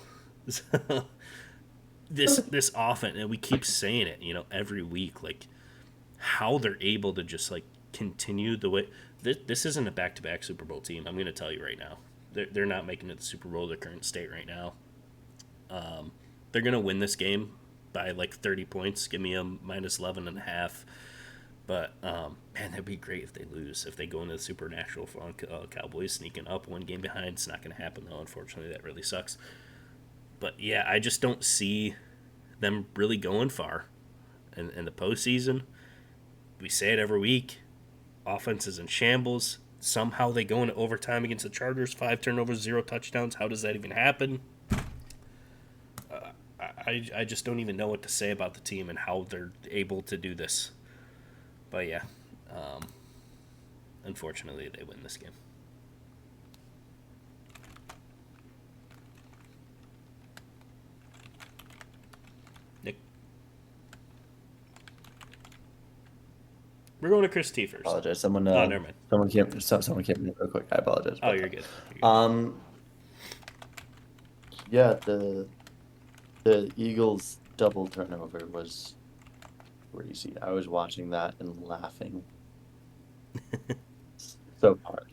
This offense, and we keep saying it, every week, like how they're able to just like continue the way. This isn't a back-to-back Super Bowl team. I'm going to tell you right now. They're not making it the Super Bowl, their current state right now. They're going to win this game by like 30 points. Give me a minus 11.5. But man, that'd be great if they lose. If they go into the supernatural Cowboys sneaking up 1 game behind, it's not going to happen though. Unfortunately, that really sucks. But yeah, I just don't see them really going far in the postseason. We say it every week. Offense is in shambles. Somehow they go into overtime against the Chargers. 5 turnovers, 0 touchdowns. How does that even happen? I just don't even know what to say about the team and how they're able to do this. But yeah, unfortunately, they win this game. Nick? We're going to Chris T first. Apologize. Oh, never mind. Someone came in real quick. I apologize. Oh, you're good. Yeah, the Eagles double turnover was crazy. I was watching that and laughing so hard.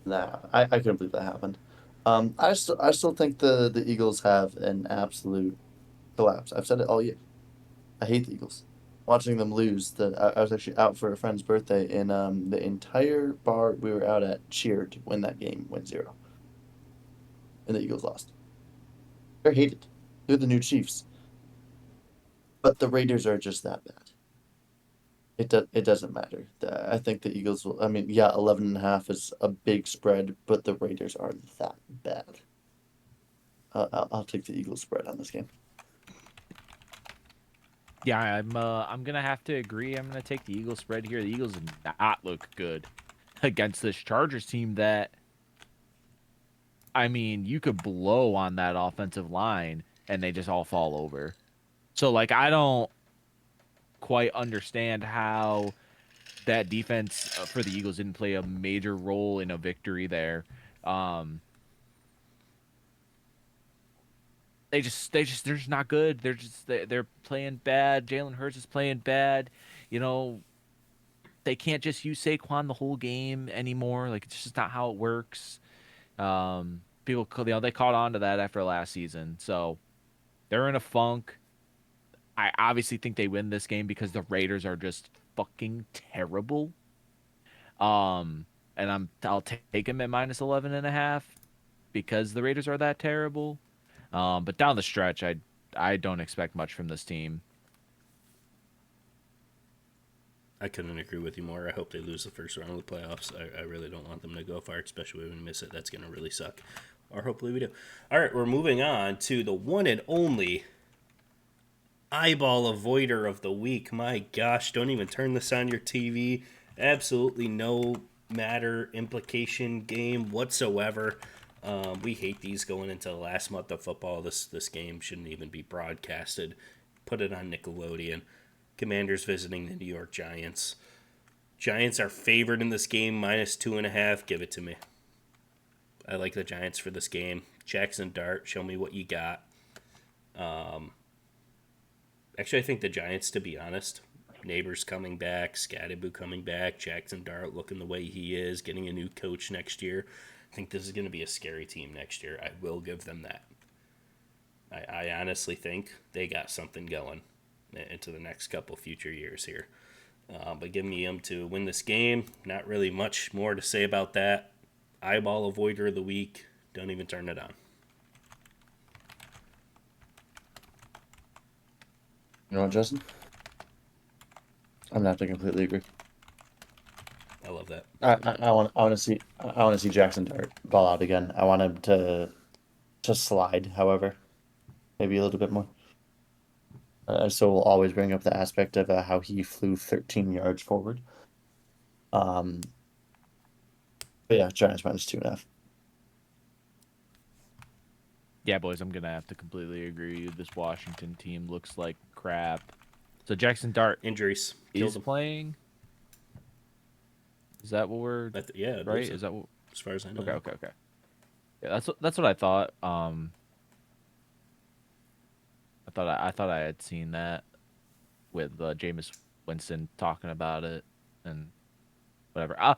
Nah, I couldn't believe that happened. I still think the Eagles have an absolute collapse. I've said it all year. I hate the Eagles. Watching them lose, I was actually out for a friend's birthday, and the entire bar we were out at cheered when that game went 0, and the Eagles lost. They're hated. They're the new Chiefs, but the Raiders are just that bad. It doesn't matter. I think the Eagles will. I mean, yeah, 11.5 is a big spread, but the Raiders are that bad. I'll take the Eagles spread on this game. Yeah, I'm gonna have to agree. I'm gonna take the Eagles spread here. The Eagles did not look good against this Chargers team that, I mean, you could blow on that offensive line and they just all fall over. So like I don't quite understand how that defense for the Eagles didn't play a major role in a victory there. Um, they're just not good. They're playing bad. Jalen Hurts is playing bad. You know, they can't just use Saquon the whole game anymore. Like it's just not how it works. People, they caught on to that after last season, so they're in a funk. I obviously think they win this game because the Raiders are just fucking terrible. Um, and I'll take them at minus 11.5 because the Raiders are that terrible. But down the stretch, I don't expect much from this team. I couldn't agree with you more. I hope they lose the first round of the playoffs. I really don't want them to go far, especially when we miss it. That's going to really suck. Or hopefully we do. All right, we're moving on to the one and only eyeball avoider of the week. My gosh, don't even turn this on your TV. Absolutely no matter implication game whatsoever. We hate these going into the last month of football. This game shouldn't even be broadcasted. Put it on Nickelodeon. Commanders visiting the New York Giants. Giants are favored in this game, minus 2.5. Give it to me. I like the Giants for this game. Jackson Dart, show me what you got. Actually, I think the Giants, to be honest. Neighbors coming back, Scatterboo coming back, Jackson Dart looking the way he is, getting a new coach next year. I think this is going to be a scary team next year. I will give them that. I honestly think they got something going into the next couple future years here. But give me them to win this game. Not really much more to say about that. Eyeball avoider of the week. Don't even turn it on. You know what, Justin? I'm gonna have to completely agree. I love that. I want to see Jackson Dart ball out again. I want him to slide, however, maybe a little bit more. So we'll always bring up the aspect of how he flew 13 yards forward. But yeah, Giants minus 2.5. Yeah, boys, I'm gonna have to completely agree. This Washington team looks like crap. So Jackson Dart Injuries. is playing. Is that what we're Yeah, right? so. Is that what? As far as I know. Okay. Yeah, that's what I thought. I thought I had seen that with Jameis Winston talking about it and whatever.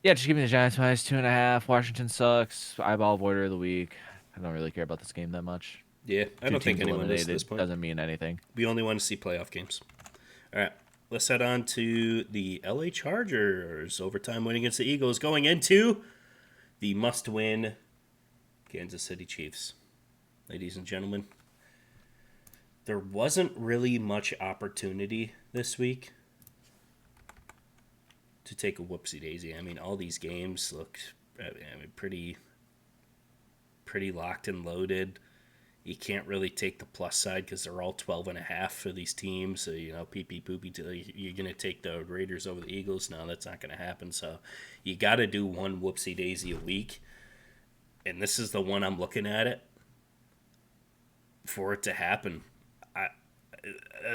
Yeah, just give me the Giants minus 2.5. Washington sucks. Eyeball avoider of the week. I don't really care about this game that much. Yeah, I don't think anyone does at this point. Doesn't mean anything. We only want to see playoff games. All right, let's head on to the LA Chargers. Overtime win against the Eagles going into the must-win Kansas City Chiefs. Ladies and gentlemen, there wasn't really much opportunity this week to take a whoopsie-daisy. I mean, all these games look pretty locked and loaded. You can't really take the plus side because they're all 12.5 for these teams. So, pee-pee-poopy, you're going to take the Raiders over the Eagles. No, that's not going to happen. So you got to do one whoopsie-daisy a week. And this is the one I'm looking at it for it to happen.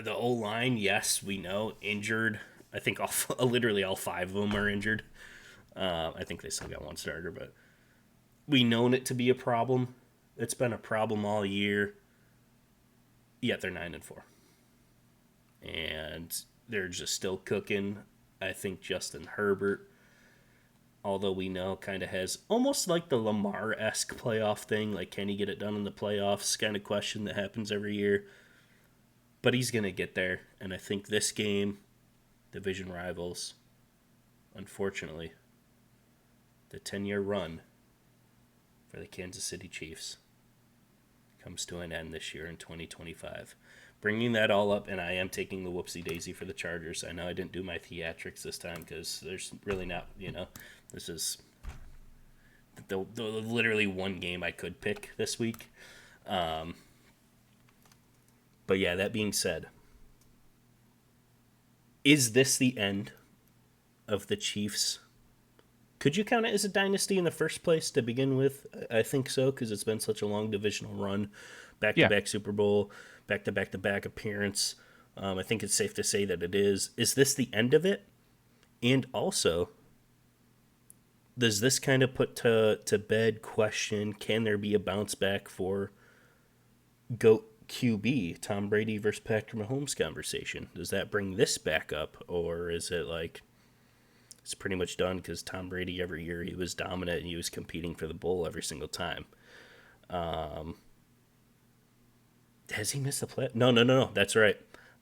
The O-line, yes, we know, injured. I think literally all 5 of them are injured. I think they still got one starter, but we known it to be a problem. It's been a problem all year. Yet they're 9-4, and they're just still cooking. I think Justin Herbert, although we know kind of has almost like the Lamar-esque playoff thing, like can he get it done in the playoffs kind of question that happens every year. But he's going to get there, and I think this game, division rivals, unfortunately, the 10-year run for the Kansas City Chiefs comes to an end this year in 2025. Bringing that all up, and I am taking the whoopsie-daisy for the Chargers. I know I didn't do my theatrics this time because there's really not, this is the literally one game I could pick this week. But yeah, that being said, is this the end of the Chiefs? Could you count it as a dynasty in the first place to begin with? I think so, because it's been such a long divisional run. Back-to-back Super Bowl, back-to-back appearance. I think it's safe to say that it is. Is this the end of it? And also, does this kind of put to bed question, can there be a bounce back for GOAT QB, Tom Brady versus Patrick Mahomes conversation? Does that bring this back up? Or is it like It's pretty much done because Tom Brady every year he was dominant and he was competing for the bowl every single time. Has he missed the play? No. That's right.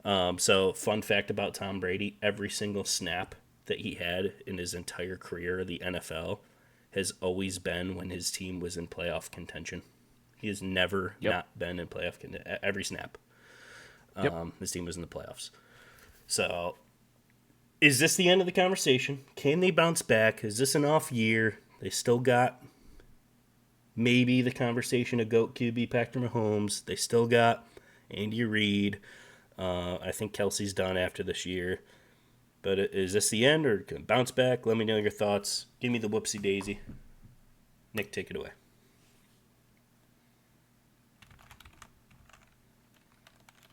So, fun fact about Tom Brady: every single snap that he had in his entire career of the NFL has always been when his team was in playoff contention. He has never Yep. not been in playoff contention. Every snap, Yep. his team was in the playoffs. So, is this the end of the conversation? Can they bounce back? Is this an off year? They still got maybe the conversation of GOAT QB Patrick Mahomes. They still got Andy Reid. I think Kelsey's done after this year. But is this the end or can it bounce back? Let me know your thoughts. Give me the whoopsie daisy. Nick, take it away.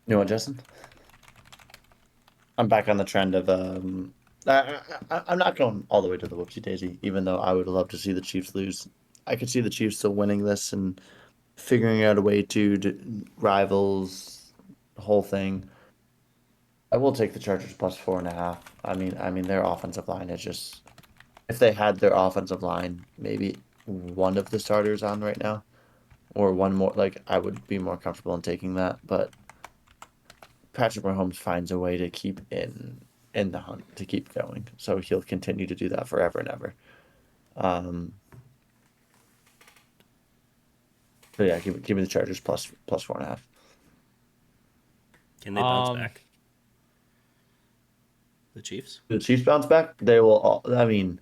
You know what, Justin? I'm back on the trend of I'm not going all the way to the whoopsie daisy, even though I would love to see the Chiefs lose. I could see the Chiefs still winning this and figuring out a way to rivals the whole thing. I will take the Chargers plus 4.5. I mean their offensive line is just, if they had their offensive line, maybe one of the starters on right now, or one more, like I would be more comfortable in taking that. But Patrick Mahomes finds a way to keep in the hunt, to keep going. So he'll continue to do that forever and ever. Um, but yeah, give me the Chargers plus 4.5. Can they bounce back? The Chiefs? The Chiefs bounce back. They will. I mean,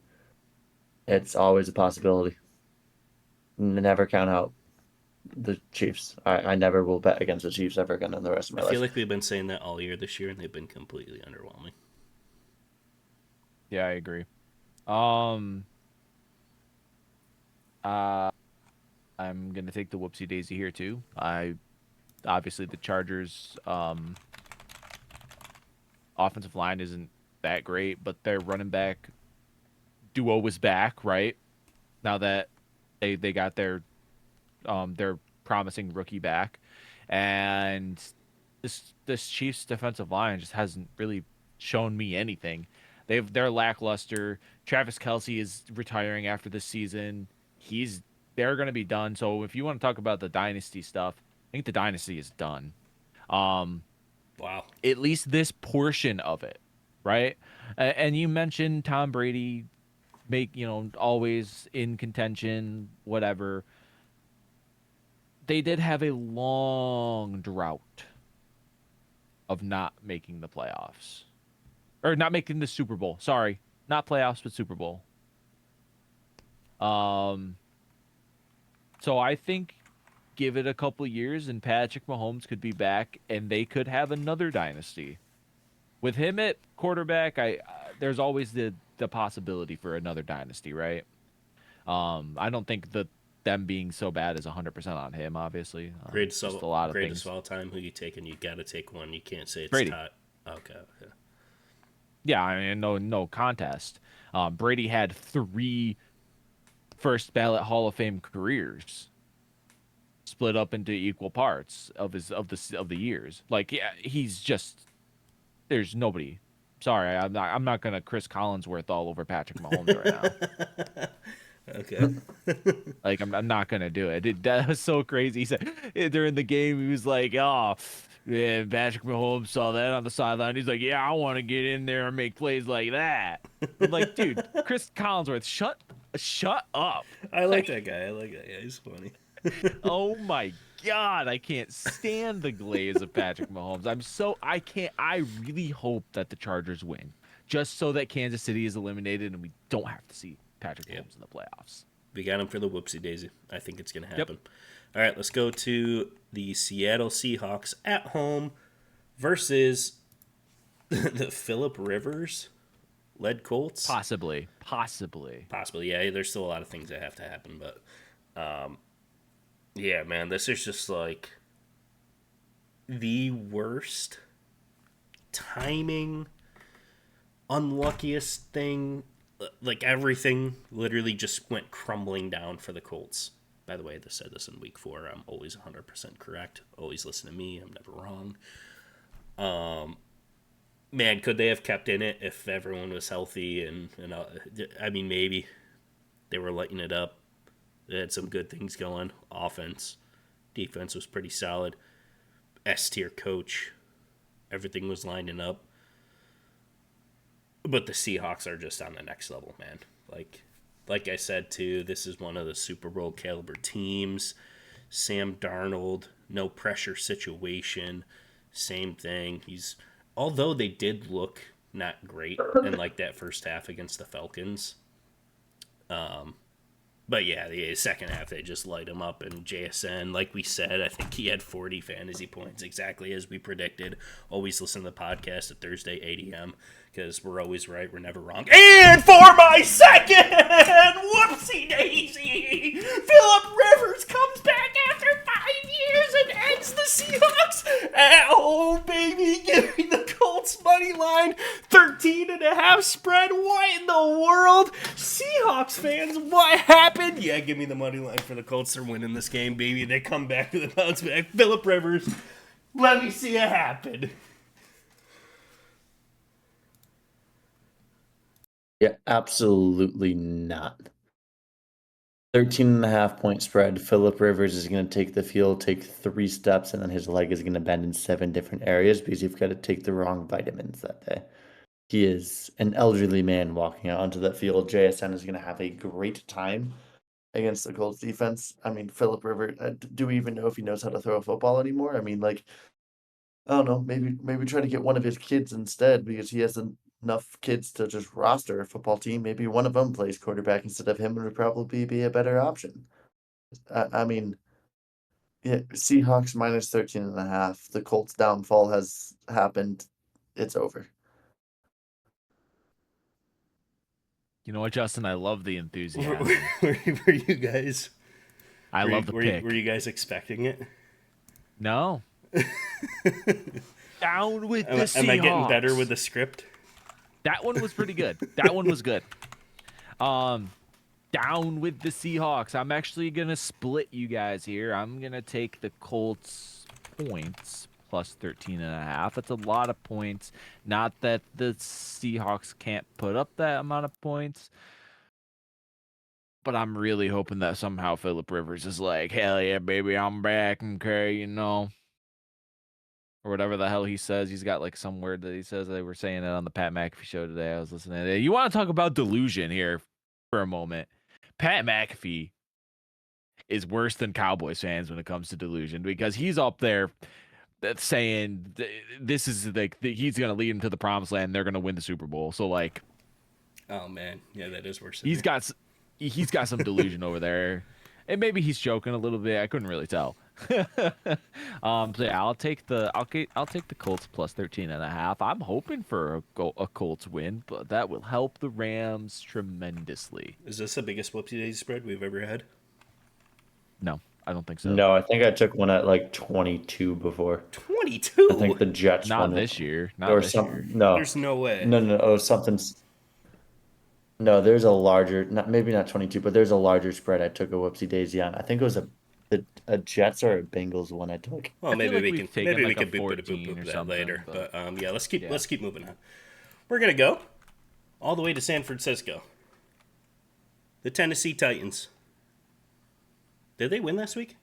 it's always a possibility. Never count out the Chiefs. I never will bet against the Chiefs ever again in the rest of my I feel life. like we've been saying that all year this year, and they've been completely underwhelming. Yeah, I agree. Um, uh, I'm gonna take the whoopsie daisy here too. Obviously the Chargers offensive line isn't that great, but their running back duo was back, right? Now that they got their promising rookie back, and this Chiefs defensive line just hasn't really shown me anything. They're lackluster. Travis Kelce is retiring after this season. They're going to be done. So if you want to talk about the dynasty stuff, I think the dynasty is done. Um, Wow. at least this portion of it, right? And you mentioned Tom Brady, always in contention, whatever. They did have a long drought of not making the playoffs, or not making the Super Bowl. Sorry, not playoffs, but Super Bowl. So I think give it a couple years and Patrick Mahomes could be back and they could have another dynasty. With him at quarterback, there's always the possibility for another dynasty, right? I don't think that them being so bad is 100% on him, obviously. Just a lot of Greatest things. of all time. Who you taking? You got to take one. You can't say it's Brady. tied. Okay. Yeah, I mean, no contest. Brady had 3 first ballot Hall of Fame careers, split up into equal parts of the years. Like, yeah, he's just, there's nobody. Sorry, I'm not gonna Chris Collinsworth all over Patrick Mahomes right now. Okay. Like, I'm not gonna do it. That was so crazy. He said during the game, he was like, "Oh, yeah, Patrick Mahomes saw that on the sideline. He's like, yeah, I want to get in there and make plays like that." I'm like, dude, Chris Collinsworth, shut up. I like that guy. I like that guy. He's funny. Oh my God, I can't stand the glaze of Patrick Mahomes. I really hope that the Chargers win, just so that Kansas City is eliminated and we don't have to see Patrick Mahomes in the playoffs. We got him for the whoopsie daisy. I think it's going to happen. Yep. All right, let's go to the Seattle Seahawks at home versus the Phillip Rivers led Colts. Possibly. Possibly, yeah. There's still a lot of things that have to happen, but yeah, man, this is just like the worst timing, unluckiest thing. Like everything literally just went crumbling down for the Colts. By the way, I said this in week 4. I'm always 100% correct. Always listen to me. I'm never wrong. Man, could they have kept in it if everyone was healthy? And I mean, maybe they were lighting it up. They had some good things going. Offense, defense was pretty solid. S tier coach, everything was lining up. But the Seahawks are just on the next level, man. Like I said too, this is one of the Super Bowl caliber teams. Sam Darnold, no pressure situation, same thing. Although they did look not great in like that first half against the Falcons. But yeah, the second half they just light him up, and JSN, like we said, I think he had 40 fantasy points, exactly as we predicted. Always listen to the podcast at Thursday 8 a.m. because we're always right, we're never wrong. And for my second, whoopsie daisy, Philip Rivers comes back after 5 years and ends the Seahawks at home, baby. Give me the Colts money line, 13.5 spread. What in the world? Seahawks fans, what happened? Yeah, give me the money line for the Colts. They're winning this game, baby. They come back with a bounce back. Philip Rivers, let me see it happen. Yeah, absolutely not. 13.5 point spread. Philip Rivers is going to take the field, take 3 steps, and then his leg is going to bend in 7 different areas because you've got to take the wrong vitamins that day. He is an elderly man walking out onto that field. JSN is going to have a great time against the Colts defense. I mean, Philip Rivers, do we even know if he knows how to throw a football anymore? I mean, like, I don't know. Maybe try to get one of his kids instead because he has enough kids to just roster a football team. Maybe one of them plays quarterback instead of him, and would probably be a better option. I mean, yeah, Seahawks minus 13.5. The Colts downfall has happened. It's over. You know what, Justin? I love the Were, enthusiasm. were you guys? I love the pick. Were you guys expecting it? No. Down with the Seahawks. Am I getting better with the script? That one was pretty good. That one was good. Down with the Seahawks. I'm actually gonna split you guys here. I'm gonna take the Colts points plus 13.5. It's a lot of points. Not that the Seahawks can't put up that amount of points, but I'm really hoping that somehow Philip Rivers is like, hell yeah, baby, I'm back, okay, you know. Or whatever the hell he says. He's got like some word that he says. They were saying it on the Pat McAfee show today. I was listening to it. You want to talk about delusion here for a moment? Pat McAfee is worse than Cowboys fans when it comes to delusion because he's up there saying this is like he's going to lead them to the promised land. They're going to win the Super Bowl. So like, oh man, yeah, that is worse. He's got some delusion over there, and maybe he's joking a little bit. I couldn't really tell. So yeah, I'll take the Colts plus 13.5. I'm hoping for a Colts win, but that will help the Rams tremendously. Is this the biggest whoopsie daisy spread we've ever had? No, I don't think so. No, I think I took one at like 22 before. 22? I think the Jets not won this year. Not or this some, year. No, there's no way. No. Oh, something's. No, there's a larger, maybe not 22, but there's a larger spread I took a whoopsie daisy on. I think it was a Jets or a Bengals one I took. Well, maybe like we we can boop that later. But yeah, let's keep moving on. We're gonna go all the way to San Francisco. The Tennessee Titans. Did they win last week?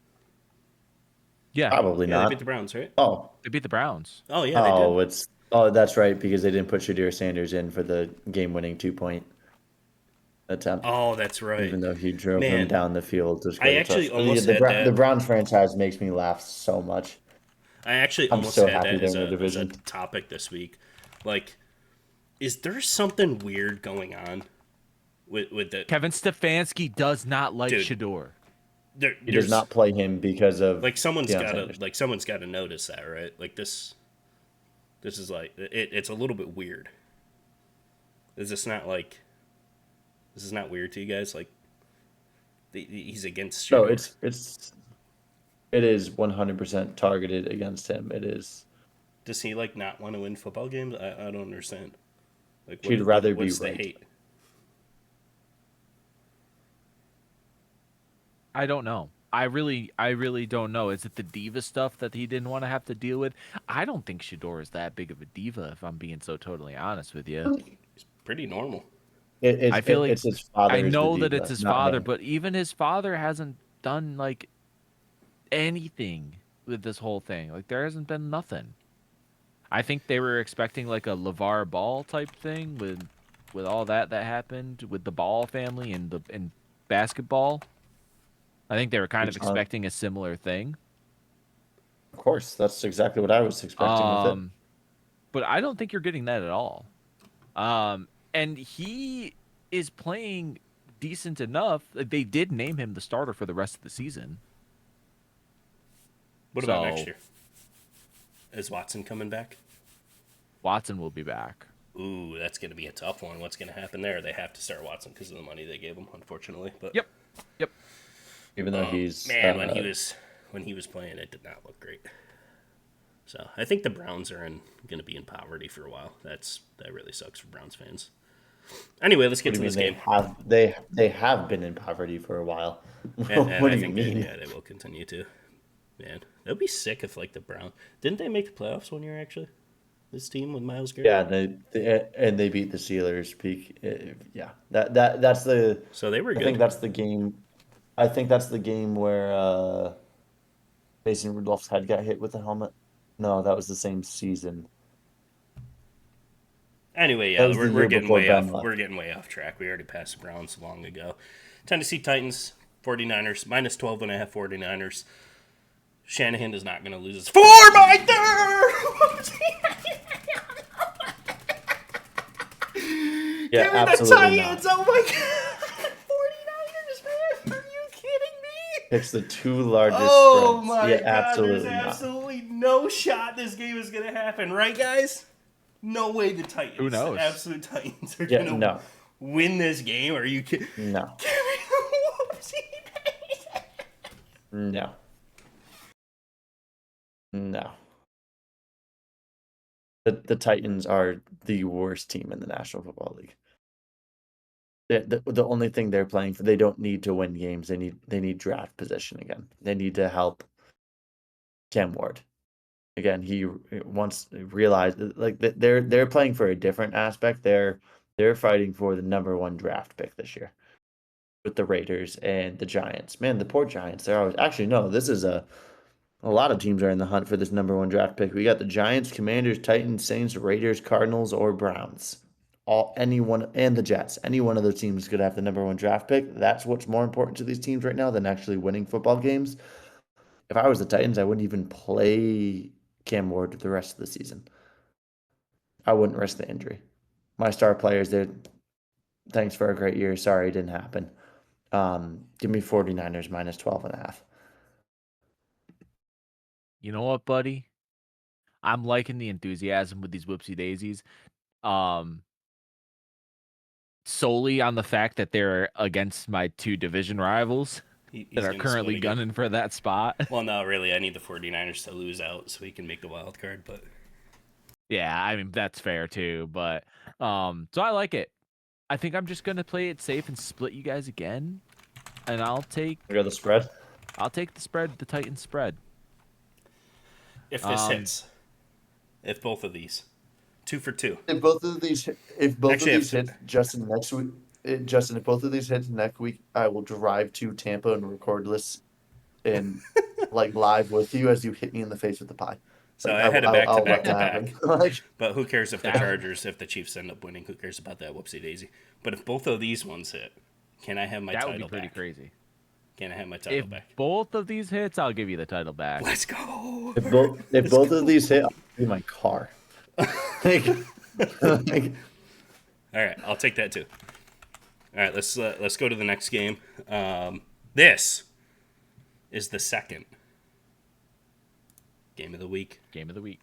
Yeah, Probably Yeah, not. they beat the Browns, right? Oh, they beat the Browns. Oh yeah, they did. That's right because they didn't put Shadir Sanders in for the game-winning 2-point attempt. Oh, that's right. Even though he drove Man, him down the field to score I the actually touchdown. almost the, had Bra- that. the Browns franchise makes me laugh so much. I actually I'm almost so had happy that as they're in the a division. topic this week. Like, is there something weird going on with the Kevin Stefanski does not like Dude. Shador. He does not play him because of like someone's Deion got to Sanders. like someone's got to notice that, right? Like this is like it's a little bit weird. Is this not weird to you guys? Like he's against No, Shador. it is 100% targeted against him. It is. Does he like not want to win football games? I don't understand. Like He'd rather be what's the right. hate? I don't know. I really don't know. Is it the diva stuff that he didn't want to have to deal with? I don't think Shador is that big of a diva, if I'm being so totally honest with you. He's pretty normal. I feel like It's his father I is the know that it's diva, his not father, him. but even his father hasn't done like anything with this whole thing. Like there hasn't been nothing. I think they were expecting like a LeVar Ball type thing with all that happened with the Ball family and the and basketball. I think they were kind of Which, expecting a similar thing. of course, that's exactly what I was expecting with it. Um, but I don't think you're getting that at all. And he is playing decent enough. They did name him the starter for the rest of the season. What about next So year? Is Watson coming back? Watson will be back. Ooh, that's going to be a tough one. What's going to happen there? They have to start Watson because of the money they gave him, unfortunately. But Yep. Yep. Even though he's man, when he was playing, it did not look great. So I think the Browns are going to be in poverty for a while. That really sucks for Browns fans. Anyway, let's get what do to you this mean game. they have been in poverty for a while. And What I do you think mean? they will continue to. Man, that would be sick if like the Browns didn't they make the playoffs one year actually? This team with Miles Garrett. Yeah, and they beat the Steelers. Peak, yeah. That's the. So they were I think good. that's the game. I think that's the game where Mason Rudolph's head got hit with the helmet. No, that was the same season. Anyway, That yeah, was the we're year getting before way Ben off. left. We're getting way off track. We already passed the Browns long ago. Tennessee Titans, 49ers, minus 12 and a half 49ers. Shanahan is not going to lose his for my third. Yeah, Give me the absolutely not. Titans. Oh my god. 49ers, man. Are you kidding me? Picks the two largest Oh spreads. my Yeah, god, there's absolutely not. absolutely no shot this game is going to happen, right, guys? No way the Who Titans, the knows? absolute Titans, are Yeah, going to no, win this game. Are you kidding? no, Give me the whoopsie daisies. no, no. The Titans are the worst team in the National Football League. The only thing they're playing for, they don't need to win games. They need draft position again. They need to help Cam Ward. Again, he once realized like they're playing for a different aspect. They're fighting for the number one draft pick this year with the Raiders and the Giants. Man, the poor Giants. They're always actually no. This is a lot of teams are in the hunt for this number one draft pick. We got the Giants, Commanders, Titans, Saints, Raiders, Cardinals, or Browns. Anyone and the Jets. Any one of those teams could have the number one draft pick. That's what's more important to these teams right now than actually winning football games. If I was the Titans, I wouldn't even play Cam Ward the rest of the season. I wouldn't risk the injury. My star players, they're thanks for a great year. Sorry, it didn't happen. Give me 49ers minus 12 and a half. You know what, buddy? I'm liking the enthusiasm with these whoopsie daisies. Um, Solely on the fact that they're against my two division rivals that He's are going to split currently again. gunning for that spot. Well, no, really, I need the 49ers to lose out so he can make the wild card, but Yeah, I mean that's fair too, but so I like it. I think I'm just gonna play it safe and split you guys again, and We got the spread. I'll take the spread, the Titans spread. if this Um, hits, if both of these, 2 for 2. If both of Actually, these hit, Justin, next week, Justin, if both of these hit next week, I will drive to Tampa and record this and like live with you as you hit me in the face with the pie. so Like I had a back to I'll back let to that happen. back. Like But who cares if the That- if the Chiefs end up winning? Who cares about that whoopsie daisy? But if both of these ones hit, can I have my that title would be pretty back? crazy. Can I have my title If back? both of these hits, I'll give you the title back. Let's go. if both of these hit, I'll give you my car. Like, like, All right, I'll take that too. All right, let's go to the next game. This is the second game of the week. Game of the week.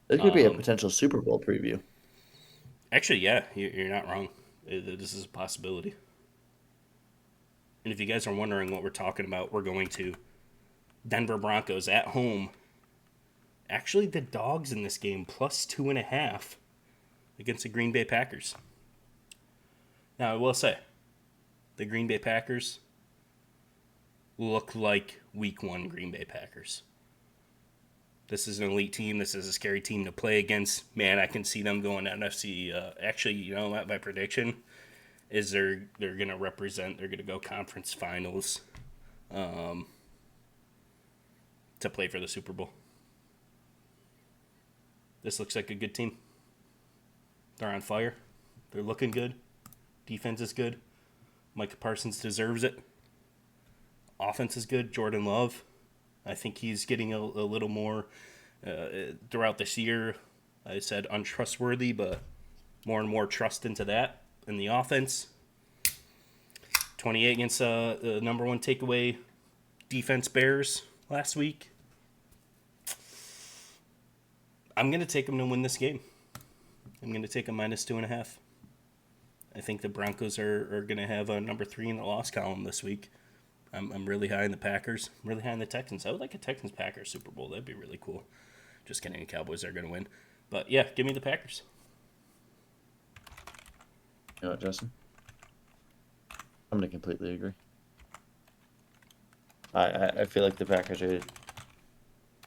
this could be a potential Super Bowl preview. Actually, yeah, you're not wrong. This is a possibility. And if you guys are wondering what we're talking about, we're going to Denver Broncos at home. Actually, the dogs in this game plus 2.5 against the Green Bay Packers. Now, I will say, the Green Bay Packers, look like Week 1 Green Bay Packers. This is an elite team. This is a scary team to play against. Man, I can see them going to NFC. Actually, you know what? My prediction is they're going to represent. They're going to go conference finals to play for the Super Bowl. This looks like a good team. They're on fire. They're looking good. Defense is good. Micah Parsons deserves it. Offense is good. Jordan Love, I think he's getting a little more throughout this year. I said untrustworthy, but more and more trust into that in the offense. 28 against the number one takeaway defense Bears last week. I'm going to take them to win this game. I'm going to take a -2.5. I think the Broncos are going to have a number 3 in the loss column this week. I'm really high in the Packers. I'm really high in the Texans. I would like a Texans-Packers Super Bowl. That'd be really cool. Just kidding. The Cowboys are going to win. But, yeah, give me the Packers. You know what, Justin? I'm going to completely agree. I feel like the Packers are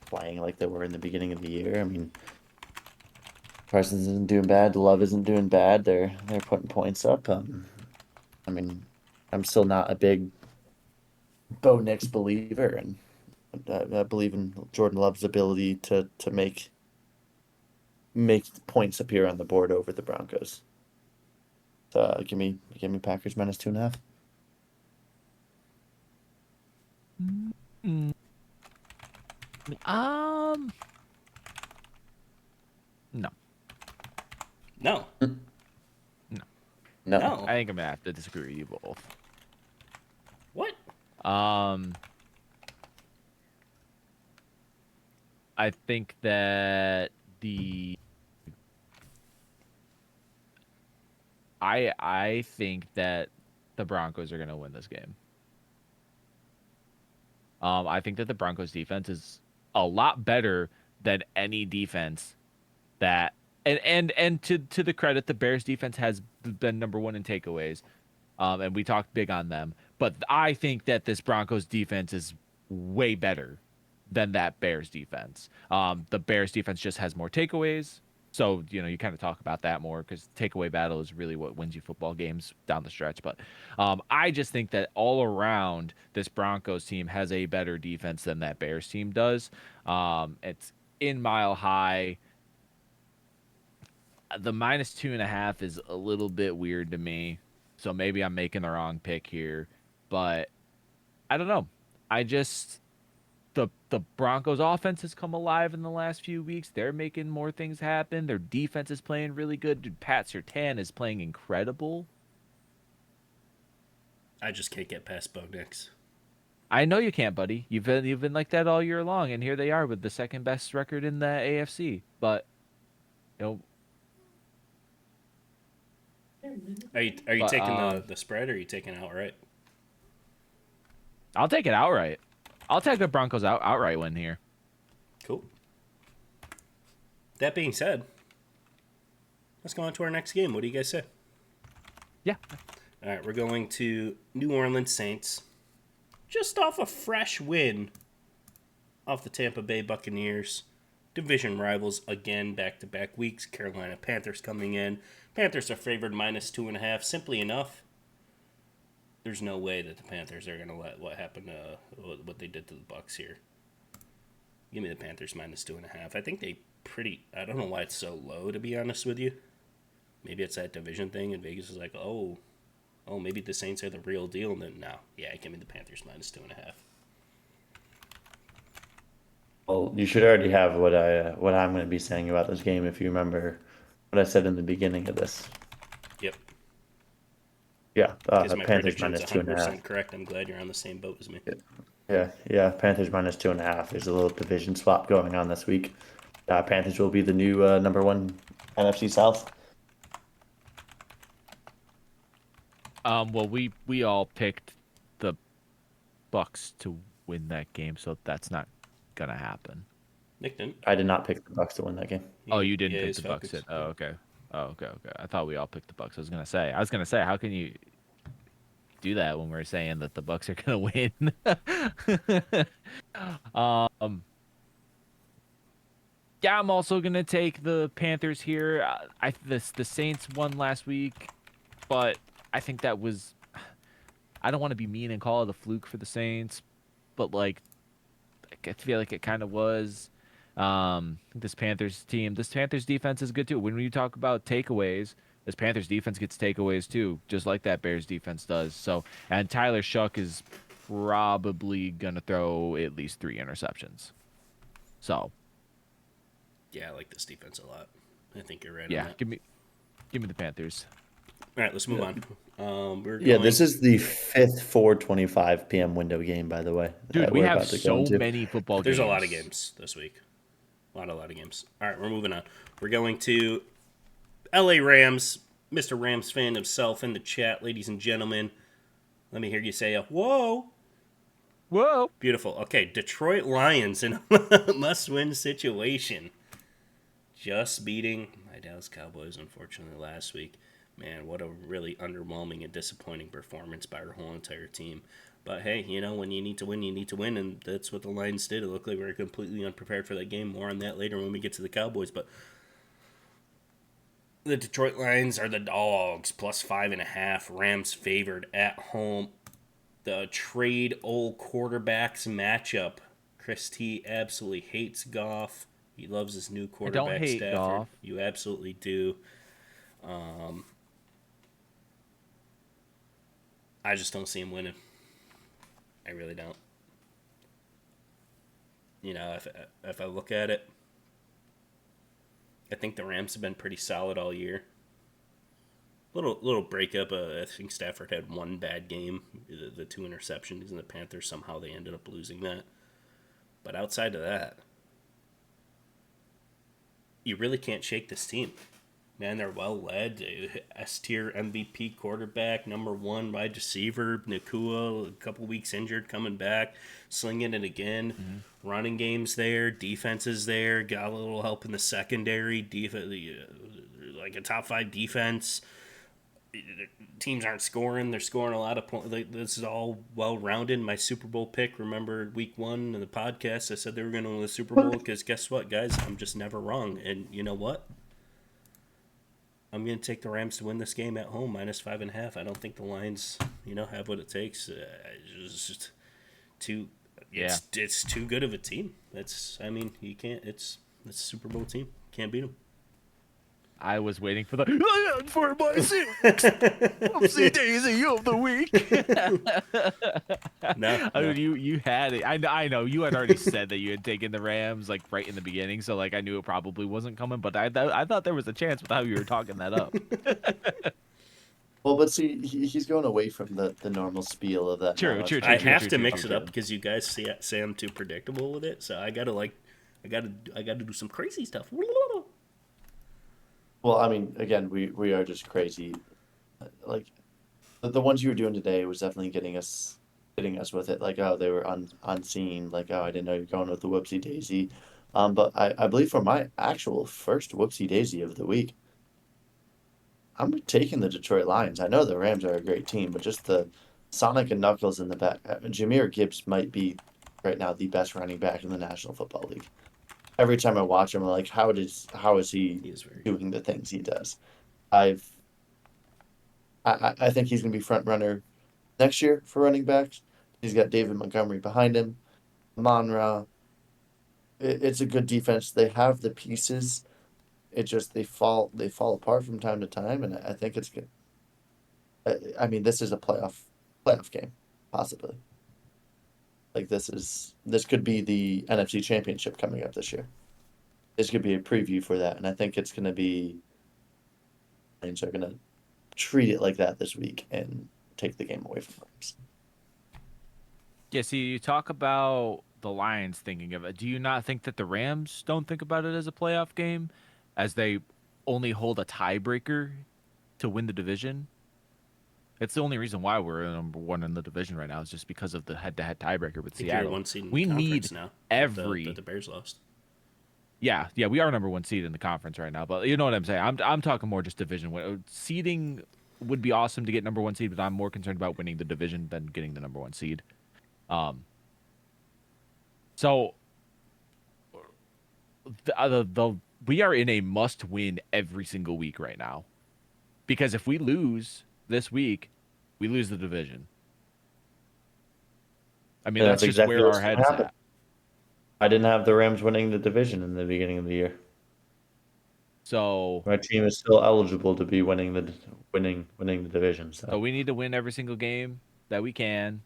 playing like they were in the beginning of the year. I mean, Parsons isn't doing bad. Love isn't doing bad. They're putting points up. I mean, I'm still not a big Bo Nix believer, and I believe in Jordan Love's ability to make points appear on the board over the Broncos. So give me Packers -2.5. No. No. No. No. I think I'm gonna have to disagree with you both. What? I think that I think that the Broncos are gonna win this game. I think that the Broncos defense is a lot better than any defense that and to the credit, the Bears defense has been number 1 in takeaways. And we talked big on them. But I think that this Broncos defense is way better than that Bears defense. The Bears defense just has more takeaways. So, you know, you kind of talk about that more because takeaway battle is really what wins you football games down the stretch. But I just think that all around this Broncos team has a better defense than that Bears team does. It's in Mile High. The -2.5 is a little bit weird to me. So maybe I'm making the wrong pick here. But I don't know. I just the Broncos offense has come alive in the last few weeks. They're making more things happen. Their defense is playing really good. Dude, Pat Surtain is playing incredible. I just can't get past Bo Nix. I know you can't, buddy. You've been like that all year long, and here they are with the second best record in the AFC. But you know, Are you taking the spread, or are you taking outright? I'll take it outright. I'll take the Broncos outright win here. Cool. That being said, let's go on to our next game. What do you guys say? Yeah. All right, we're going to New Orleans Saints. Just off a fresh win off the Tampa Bay Buccaneers. Division rivals again, back-to-back weeks. Carolina Panthers coming in. Panthers are favored -2.5. Simply enough, there's no way that the Panthers are going to let what happened to what they did to the Bucs here. Give me the Panthers -2.5. I think I don't know why it's so low, to be honest with you. Maybe it's that division thing, and Vegas is like, oh, maybe the Saints are the real deal. And then, no. Yeah, give me the Panthers -2.5. Well, you should already have what I'm going to be saying about this game if you remember what I said in the beginning of this. Yep. Yeah, Because my Panthers prediction's -2.5. -100% correct. I'm glad you're on the same boat as me. Yeah. Panthers -2.5. There's a little division swap going on this week. Panthers will be the new number 1 NFC South. Well, we all picked the Bucks to win that game, so that's not gonna happen. Nick didn't. I did not pick the Bucks to win that game. Oh, you didn't Yeah, pick the Bucks. Falcons. Oh, okay. I thought we all picked the Bucks. I was gonna say, how can you? do that when we're saying that the Bucs are gonna win. um, yeah, I'm also gonna take the Panthers here. The Saints won last week, but I think that was. I don't want to be mean and call it a fluke for the Saints, but like I feel like it kind of was. This Panthers defense is good too. When you talk about takeaways, this Panthers defense gets takeaways too, just like that Bears defense does. So, and Tyler Shuck is probably gonna throw at least 3 interceptions. So, Yeah, I like this defense a lot. I think you're right on yeah, that. give me the Panthers. All right, let's move on. We're Yeah, going. this is the fifth 4:25 p.m. window game, by the way, Dude, that we we're have about to go so into. many football games. There's a lot of games this week. A lot of games. All right, we're moving on. We're going to LA Rams. Mr. Rams fan himself in the chat, ladies and gentlemen. Let me hear you say a whoa. Whoa. Beautiful. Okay, Detroit Lions in a must-win situation. Just beating my Dallas Cowboys, unfortunately, last week. Man, what a really underwhelming and disappointing performance by our whole entire team. But hey, when you need to win, you need to win, and that's what the Lions did. It looked like we were completely unprepared for that game. More on that later when we get to the Cowboys. But the Detroit Lions are the dogs, plus 5.5. Rams favored at home. The trade old quarterbacks matchup. Chris T absolutely hates Goff. He loves his new quarterback, I don't hate Stafford. Goff. You absolutely do. I just don't see him winning. I really don't. If I look at it, I think the Rams have been pretty solid all year. Little breakup. I think Stafford had one bad game, the 2 interceptions, and the Panthers somehow they ended up losing that. But outside of that, you really can't shake this team. Man, they're well led. S-tier MVP quarterback, number 1 wide receiver, Nakua, a couple weeks injured, coming back, slinging it again. Mm-hmm. Running game's there, defense is there, got a little help in the secondary, like a top 5 defense. Teams aren't scoring; they're scoring a lot of points. This is all well-rounded. My Super Bowl pick. Remember week 1 in the podcast, I said they were going to win the Super Bowl because guess what, guys? I'm just never wrong. And you know what? I'm going to take the Rams to win this game at home, minus 5.5. I don't think the Lions, have what it takes. It's just too. Yeah. It's too good of a team. You can't. It's a Super Bowl team. Can't beat them. I was waiting for my whoopsie daisy of the week. No. I mean, you had it. I know you had already said that you had taken the Rams like right in the beginning, so like I knew it probably wasn't coming. But I thought there was a chance with how you were talking that up. Well, but see, he's going away from the normal spiel of that. True. I have to mix it up because you guys say I'm too predictable with it. So I gotta do some crazy stuff. Well, I mean, again, we are just crazy. Like the ones you were doing today was definitely getting us with it. Like, oh, they were unseen. Like, oh, I didn't know you're going with the whoopsie daisy. But I believe for my actual first whoopsie daisy of the week, I'm taking the Detroit Lions. I know the Rams are a great team, but just the Sonic and Knuckles in the back. Jahmyr Gibbs might be right now the best running back in the National Football League. Every time I watch him, I'm like, how is he doing the things he does? I think he's going to be front runner next year for running backs. He's got David Montgomery behind him, Amon-Ra. It's a good defense. They have the pieces. It just they fall apart from time to time, and I think it's good. I mean, this is a playoff game, possibly. Like this could be the NFC Championship coming up this year. This could be a preview for that, and I think it's going to be. Lions are going to treat it like that this week and take the game away from the Rams. Yeah, see, you talk about the Lions thinking of it. Do you not think that the Rams don't think about it as a playoff game, as they only hold a tiebreaker to win the division? It's the only reason why we're number 1 in the division right now is just because of the head-to-head tiebreaker with Seattle. You're 1 seed in we the need now, every the Bears lost. Yeah, we are number 1 seed in the conference right now, but you know what I'm saying. I'm talking more just division seeding would be awesome to get number 1 seed, but I'm more concerned about winning the division than getting the number 1 seed. So we are in a must win every single week right now, because if we lose this week, we lose the division. I mean, And that's that's just exactly where what's our going to head's happen. at. I didn't have the Rams winning the division in the beginning of the year. So My team is still eligible to be winning the division. so we need to win every single game that we can.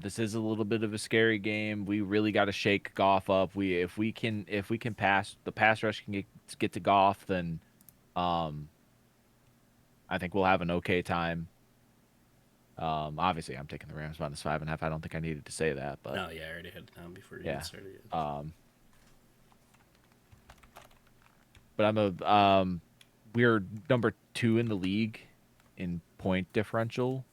This is a little bit of a scary game. We really got to shake Goff up. If we can pass, the pass rush can get to Goff, then um, I think we'll have an okay time. Obviously, I'm taking the Rams minus 5.5. I don't think I needed to say that, but Oh yeah, I already had it down before you yeah. even started. But we're number 2 in the league in point differential.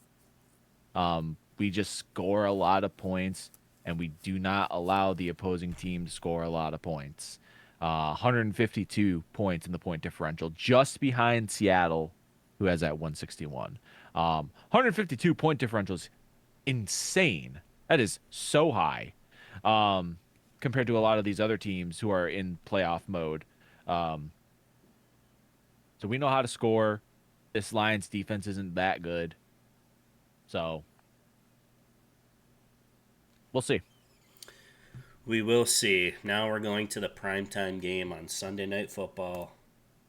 We just score a lot of points, and we do not allow the opposing team to score a lot of points. 152 points in the point differential, just behind Seattle, who has at 161. 152 point differentials, insane. That is so high, compared to a lot of these other teams who are in playoff mode. So we know how to score. This Lions defense isn't that good. So we'll see. We will see. Now we're going to the primetime game on Sunday Night Football.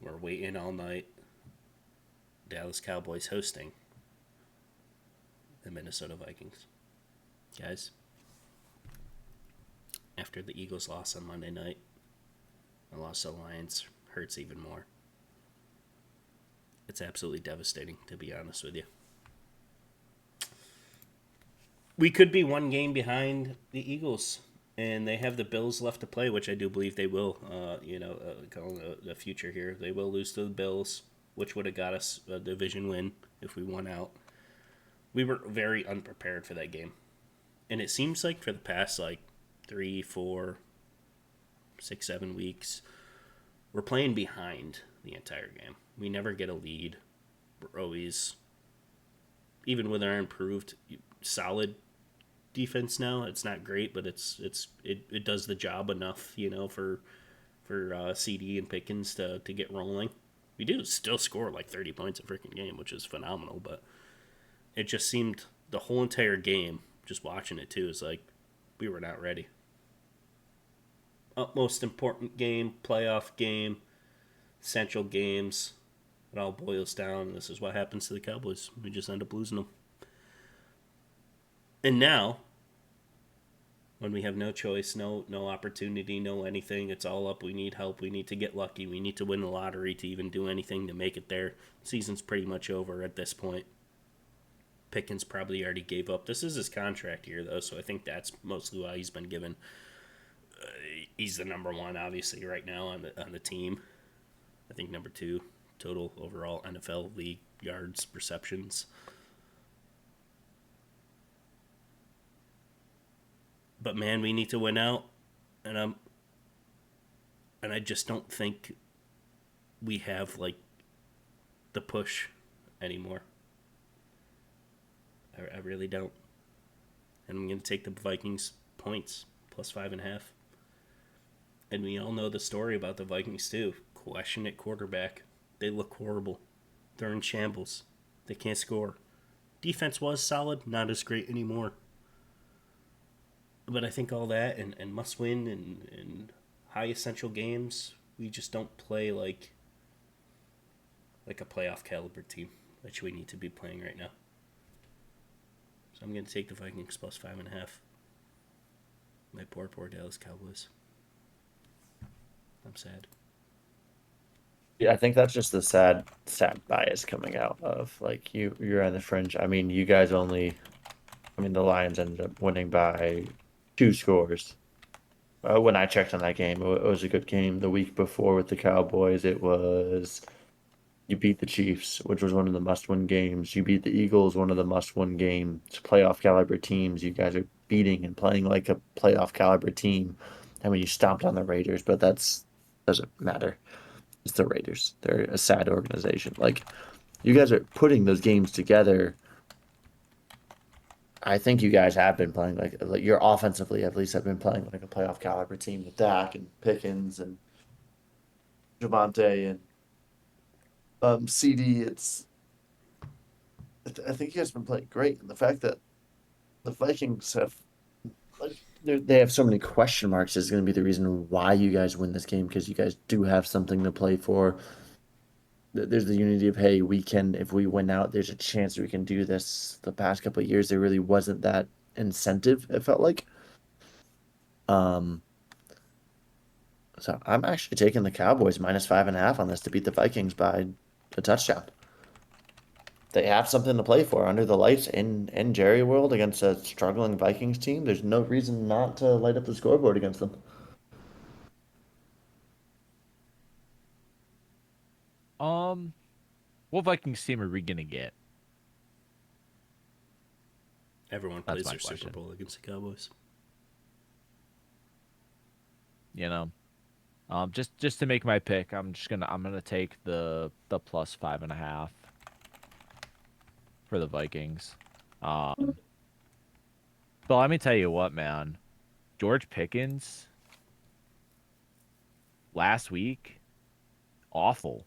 We're waiting all night. Dallas Cowboys hosting the Minnesota Vikings. Guys, after the Eagles loss on Monday night, the loss to the Lions hurts even more. It's absolutely devastating, to be honest with you. We could be one game behind the Eagles, and they have the Bills left to play, which I do believe they will. Calling the future here, they will lose to the Bills, which would have got us a division win if we won out. We were very unprepared for that game, and it seems like for the past 3, 4, 6, 7 weeks, we're playing behind the entire game. We never get a lead. We're always, even with our improved, solid defense now, it's not great, but it does the job enough, for CD and Pickens to get rolling. We do still score 30 points a freaking game, which is phenomenal, but it just seemed the whole entire game, just watching it too, is we were not ready. Utmost important game, playoff game, central games. It all boils down. This is what happens to the Cowboys. We just end up losing them. And now, when we have no choice, no opportunity, no anything, it's all up. We need help. We need to get lucky. We need to win the lottery to even do anything to make it there. Season's pretty much over at this point. Pickens probably already gave up. This is his contract year, though, so I think that's mostly why he's been given. He's the number 1, obviously, right now on the team. I think number 2 total overall NFL league yards, receptions. But man, we need to win out, and I just don't think we have the push anymore. I really don't. And I'm going to take the Vikings points plus 5.5. And we all know the story about the Vikings too. Question at quarterback. They look horrible. They're in shambles. They can't score. Defense was solid, not as great anymore. But I think all that and must win and high essential games, we just don't play like a playoff caliber team, which we need to be playing right now. So I'm going to take the Vikings plus 5.5. My poor Dallas Cowboys. I'm sad. Yeah, I think that's just the sad bias coming out of you're on the fringe. I mean, you guys only. I mean, the Lions ended up winning by 2 scores. When I checked on that game, it was a good game. The week before with the Cowboys, it was you beat the Chiefs, which was one of the must-win games. You beat the Eagles, one of the must-win games. Playoff caliber teams. You guys are beating and playing like a playoff caliber team. I mean, you stomped on the Raiders, but doesn't matter. It's the Raiders. They're a sad organization. you guys are putting those games together. I think you guys have been playing like you're offensively at least have been playing like a playoff caliber team with Dak and Pickens and Javante and CD. I think you guys have been playing great, and the fact that the Vikings have like they have so many question marks is going to be the reason why you guys win this game because you guys do have something to play for. There's the unity of hey, we can if we win out, there's a chance we can do this. The past couple of years, there really wasn't that incentive. It felt like. Um, so I'm actually taking the Cowboys -5.5 on this to beat the Vikings by a touchdown. They have something to play for under the lights in Jerry World against a struggling Vikings team. There's no reason not to light up the scoreboard against them. Um, what Vikings team are we gonna get? Everyone That's plays my their Super question. Bowl against the Cowboys. You know, just to make my pick, I'm gonna take the +5.5 for the Vikings. Um, but let me tell you what, man, George Pickens last week, awful.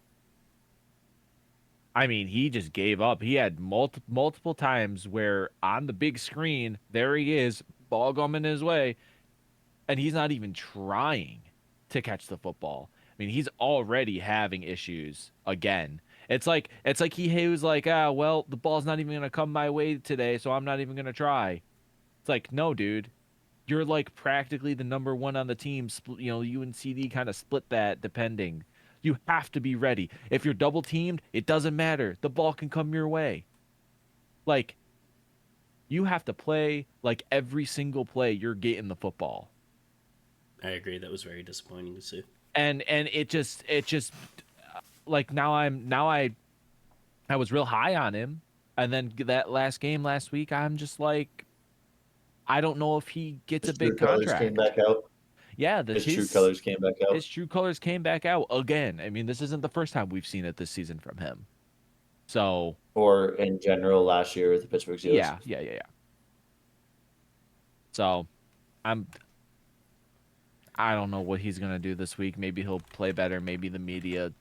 I mean, he just gave up. He had multiple times where on the big screen, there he is, ball coming his way, and he's not even trying to catch the football. I mean, he's already having issues again. It's like he was like, well, the ball's not even gonna come my way today, so I'm not even gonna try. It's like, no, dude, you're like practically the number one on the team. You and CD kind of split that depending. You have to be ready. If you're double teamed, it doesn't matter. The ball can come your way. Like, you have to play like every single play you're getting the football. I agree. That was very disappointing to see. And it just like I was real high on him, and then that last game last week, I'm just like, I don't know if he gets a His true big colors came contract. back out. Yeah, the His true his colors came back out. his true colors came back out again. I mean, this isn't the first time we've seen it this season from him. So Or in general, last year with the Pittsburgh Steelers. yeah. So I'm I don't know what he's gonna do this week. Maybe he'll play better. Maybe the media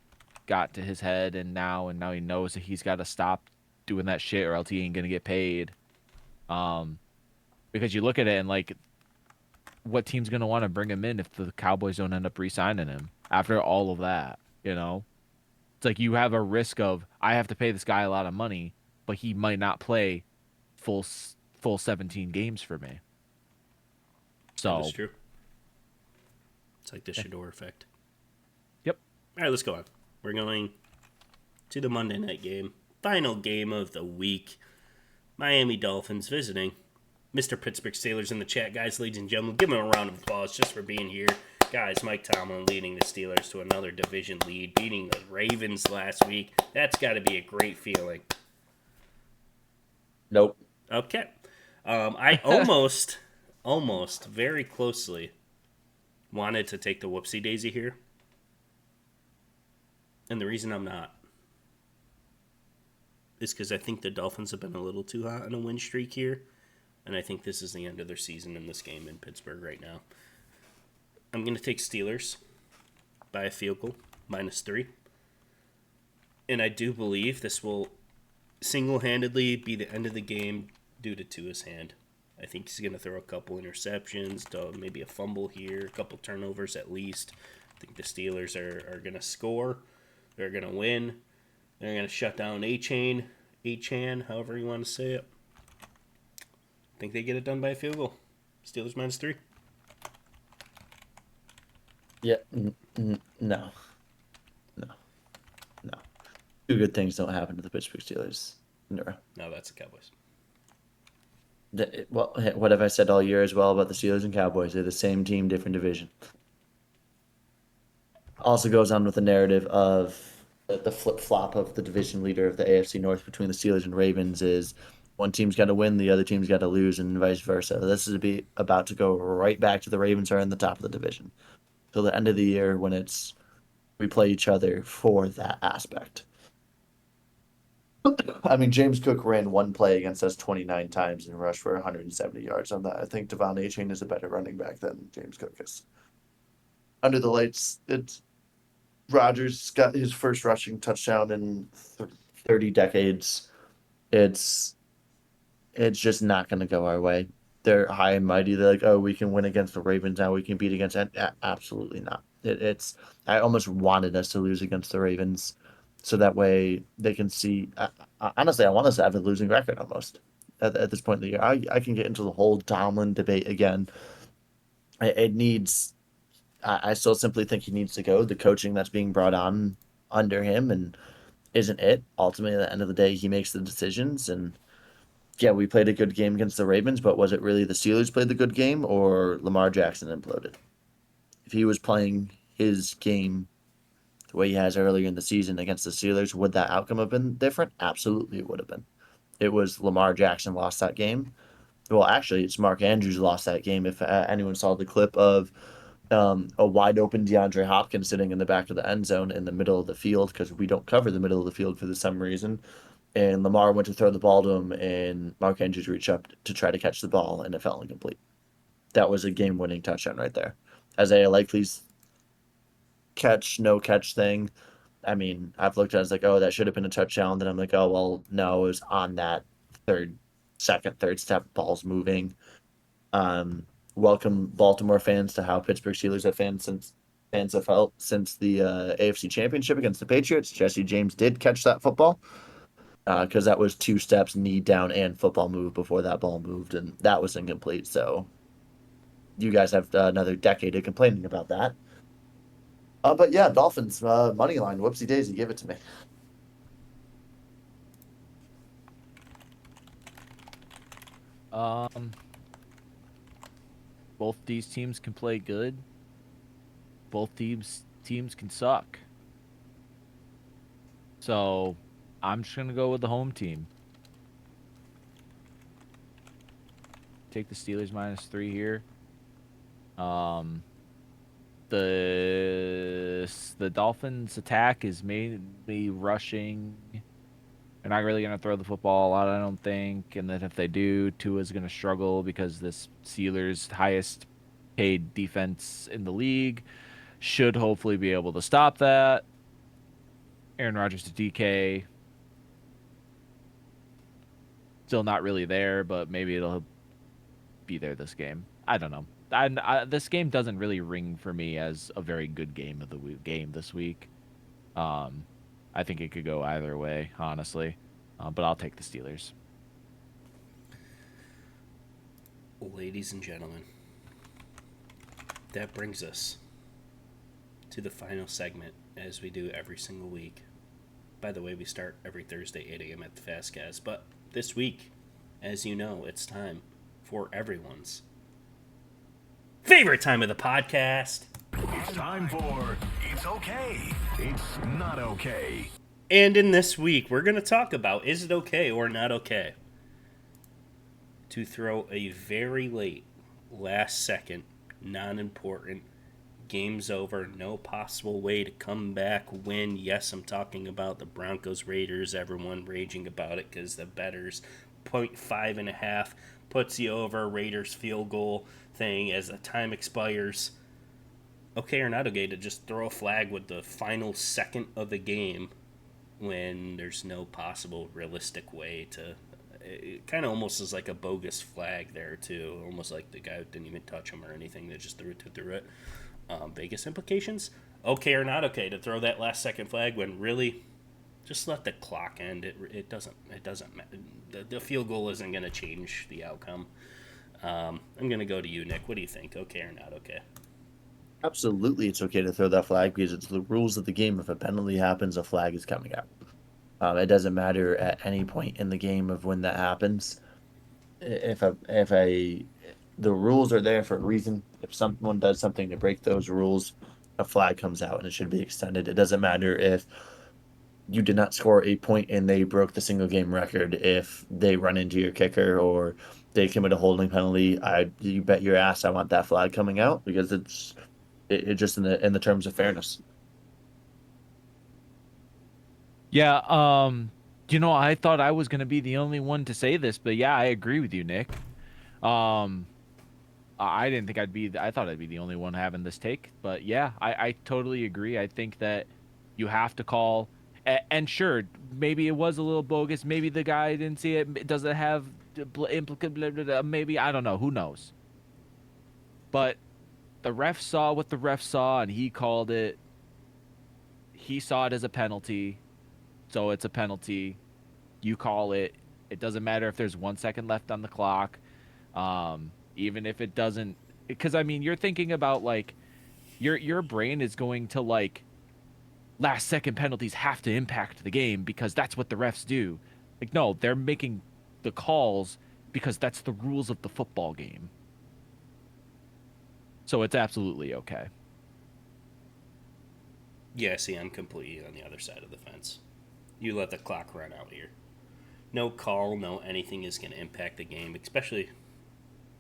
got to his head, and now he knows that he's got to stop doing that shit, or else he ain't gonna get paid. Um, because you look at it and like, what team's gonna want to bring him in if the Cowboys don't end up re-signing him after all of that? You know, it's like you have a risk of I have to pay this guy a lot of money, but he might not play full full 17 games for me. That is So, true. It's like the Shador effect. yep. All right, let's go on. We're going to the Monday night game. Final game of the week. Miami Dolphins visiting Mr. Pittsburgh Steelers in the chat. Guys, ladies and gentlemen, give him a round of applause just for being here. Guys, Mike Tomlin leading the Steelers to another division lead, beating the Ravens last week. That's got to be a great feeling. Nope. Okay. I almost, very closely wanted to take the whoopsie daisy here. And the reason I'm not is because I think the Dolphins have been a little too hot on a win streak here. And I think this is the end of their season in this game in Pittsburgh right now. I'm going to take Steelers by a field goal, -3. And I do believe this will single-handedly be the end of the game due to Tua's hand. I think he's going to throw a couple interceptions, maybe a fumble here, a couple turnovers at least. I think the Steelers are going to score. They're going to win. They're going to shut down A-Chan, however you want to say it. I think they get it done by a field goal. Steelers -3. Yeah. No. No. No. Two good things don't happen to the Pittsburgh Steelers. No. No, that's the Cowboys. Well, what have I said all year as well about the Steelers and Cowboys? They're the same team, different division. Also goes on with the narrative of the flip flop of the division leader of the AFC North between the Steelers and Ravens is one team's got to win, the other team's got to lose, and vice versa. This is about to go right back to the Ravens are in the top of the division till the end of the year when we play each other for that aspect. I mean, James Cook ran one play against us 29 times and rushed for 170 yards on that. I think Devon Achane is a better running back than James Cook is. Under the lights, it's Rodgers got his first rushing touchdown in 30 decades. It's it's just not going to go our way. They're high and mighty. They're like, oh, we can win against the Ravens now. We can beat against that. Absolutely not. It's I almost wanted us to lose against the Ravens, so that way they can see. Honestly, I want us to have a losing record almost at this point in the year. I can get into the whole Tomlin debate again. It needs. I still simply think he needs to go. The coaching that's being brought on under him and isn't it. Ultimately, at the end of the day, he makes the decisions and yeah, we played a good game against the Ravens, but was it really the Steelers played the good game or Lamar Jackson imploded? If he was playing his game the way he has earlier in the season against the Steelers, would that outcome have been different? Absolutely, it would have been. It was Lamar Jackson lost that game. Well, actually, it's Mark Andrews lost that game. If anyone saw the clip of a wide open DeAndre Hopkins sitting in the back of the end zone in the middle of the field, because we don't cover the middle of the field for some reason, and Lamar went to throw the ball to him, and Mark Andrews reached up to try to catch the ball, and it fell incomplete. That was a game-winning touchdown right there. Isaiah Likely's catch, no catch thing. I mean, I've looked at it as like, oh, that should have been a touchdown. Then I'm like, oh, well, no, it was on that third step, ball's moving. Welcome Baltimore fans to how Pittsburgh Steelers fans have felt since the AFC Championship against the Patriots. Jesse James did catch that football because that was two steps, knee down, and football move before that ball moved, and that was incomplete. So you guys have another decade of complaining about that. But yeah, Dolphins money line. Whoopsie daisy, give it to me. Um, both these teams can play good. Both teams can suck. So I'm just gonna go with the home team. Take the Steelers -3 here. Um, the Dolphins attack is mainly rushing. They're not really going to throw the football a lot, I don't think. And then if they do, Tua's going to struggle because this Steelers' highest paid defense in the league should hopefully be able to stop that. Aaron Rodgers to DK. Still not really there, but maybe it'll be there this game. I don't know. This game doesn't really ring for me as a very good game of the game this week. I think it could go either way, honestly. But I'll take the Steelers. Ladies and gentlemen, that brings us to the final segment, as we do every single week. By the way, we start every Thursday, 8 a.m. at the Fasce Cast. But this week, as you know, it's time for everyone's favorite time of the podcast. It's time for It's Okay, It's Not Okay. And in this week, we're going to talk about, is it okay or not okay to throw a very late, last second, non-important, game's over, no possible way to come back, win. Yes, I'm talking about the Broncos Raiders, everyone raging about it because the bettors 0.5.5 puts you over. Raiders field goal thing as the time expires. Okay or not okay to just throw a flag with the final second of the game when there's no possible realistic way to. It kind of almost is like a bogus flag there too, almost like the guy didn't even touch him or anything, they just threw it. Vegas implications. Okay or not okay to throw that last second flag when really just let the clock end. It doesn't matter. The field goal isn't going to change the outcome. I'm going to go to you, Nick. What do you think? Okay or not okay? Absolutely, it's okay to throw that flag because it's the rules of the game. If a penalty happens, a flag is coming out. It doesn't matter at any point in the game of when that happens. The rules are there for a reason. If someone does something to break those rules, a flag comes out and it should be extended. It doesn't matter if you did not score a point and they broke the single game record. If they run into your kicker or they commit a holding penalty, you bet your ass I want that flag coming out because it just in the terms of fairness. Yeah, I thought I was going to be the only one to say this, but yeah, I agree with you, Nick. Um, I didn't think I thought I'd be the only one having this take, but yeah, I totally agree. I think that you have to call, and sure, maybe it was a little bogus. Maybe the guy didn't see it. Does it have implicate? Maybe, I don't know. Who knows? But the ref saw what the ref saw, and he called it. He saw it as a penalty, so it's a penalty. You call it. It doesn't matter if there's 1 second left on the clock. Even if it doesn't, because I mean, you're thinking about like your brain is going to like last second penalties have to impact the game because that's what the refs do. Like, no, they're making the calls because that's the rules of the football game. So it's absolutely okay. Yeah, see, I'm completely on the other side of the fence. You let the clock run out here. No call, no anything is going to impact the game, especially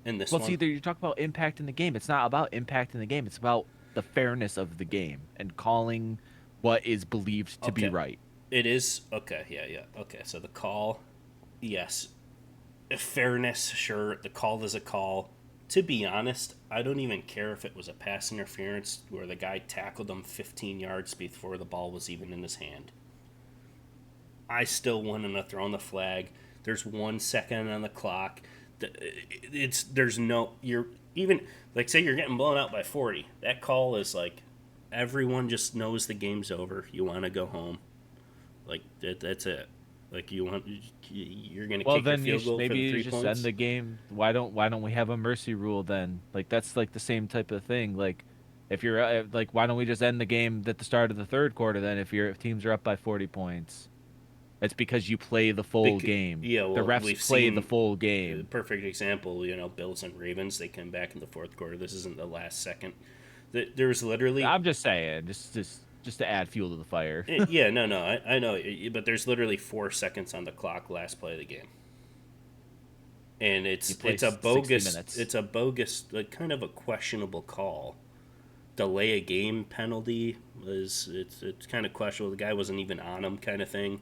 in this one. Well, see, you talk about impact in the game. It's not about impact in the game. It's about the fairness of the game and calling what is believed to be right. It is okay. Yeah. Okay, so the call, yes, fairness, sure. The call is a call. To be honest, I don't even care if it was a pass interference where the guy tackled him 15 yards before the ball was even in his hand. I still want him to throw in the flag. There's 1 second on the clock. You're even like say you're getting blown out by 40. That call is like everyone just knows the game's over. You want to go home. Like that's it. Like you're gonna kick your field goal for the 3 just points. end the game. Why don't we have a mercy rule then? Like that's like the same type of thing. Like if you're like, why don't we just end the game at the start of the third quarter then? If teams are up by 40 points, it's because you play the full game. Yeah, well, the refs play the full game. Perfect example. Bills and Ravens. They come back in the fourth quarter. This isn't the last second. There's literally. I'm just saying, just to add fuel to the fire. Yeah, no, I know, but there's literally 4 seconds on the clock, last play of the game, and it's a bogus, like, kind of a questionable call. Delay a game penalty it's kind of questionable. The guy wasn't even on him, kind of thing.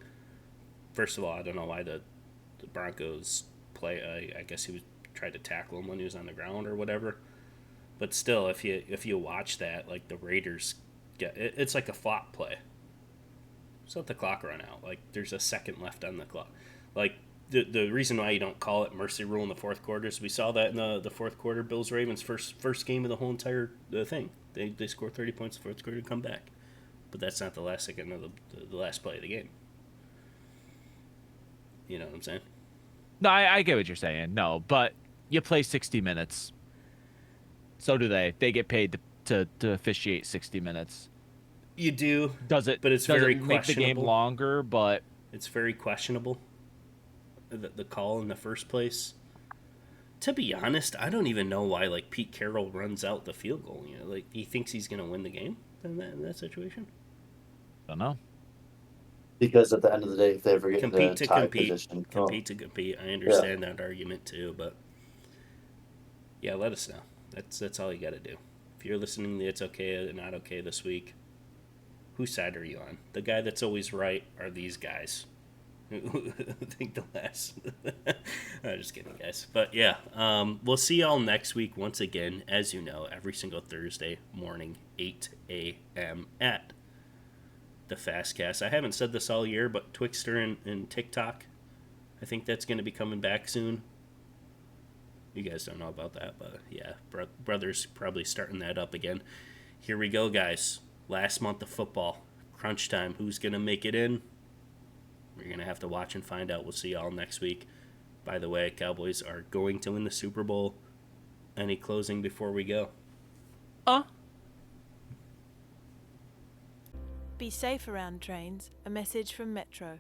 First of all, I don't know why the Broncos play. I guess he tried to tackle him when he was on the ground or whatever. But still, if you watch that, like the Raiders. Yeah, it's like a flop play. Just let the clock run out. Like, there's a second left on the clock. Like, the reason why you don't call it mercy rule in the fourth quarter is we saw that in the fourth quarter, Bills-Ravens, first game of the whole entire thing. They score 30 points in the fourth quarter to come back. But that's not the last second of the last play of the game. You know what I'm saying? No, I get what you're saying. No, but you play 60 minutes. So do they. They get paid to officiate 60 minutes. You do. But it's very questionable. Make the game longer, but it's very questionable. The call in the first place. To be honest, I don't even know why like Pete Carroll runs out the field goal. Like he thinks he's going to win the game in that situation. Don't know. Because at the end of the day, if they ever get compete into to tie compete, position, compete to compete. I understand that argument too, but yeah, let us know. That's all you got to do. If you're listening, it's okay or not okay this week. Whose side are you on? The guy that's always right are these guys. I think the last. I'm just kidding, guys. But yeah, we'll see y'all next week once again. As you know, every single Thursday morning, 8 a.m. at the Fasce Cast. I haven't said this all year, but Twixter and TikTok, I think that's going to be coming back soon. You guys don't know about that, but yeah, brother's probably starting that up again. Here we go, guys. Last month of football. Crunch time. Who's going to make it in? We're going to have to watch and find out. We'll see y'all next week. By the way, Cowboys are going to win the Super Bowl. Any closing before we go? Be safe around trains. A message from Metro.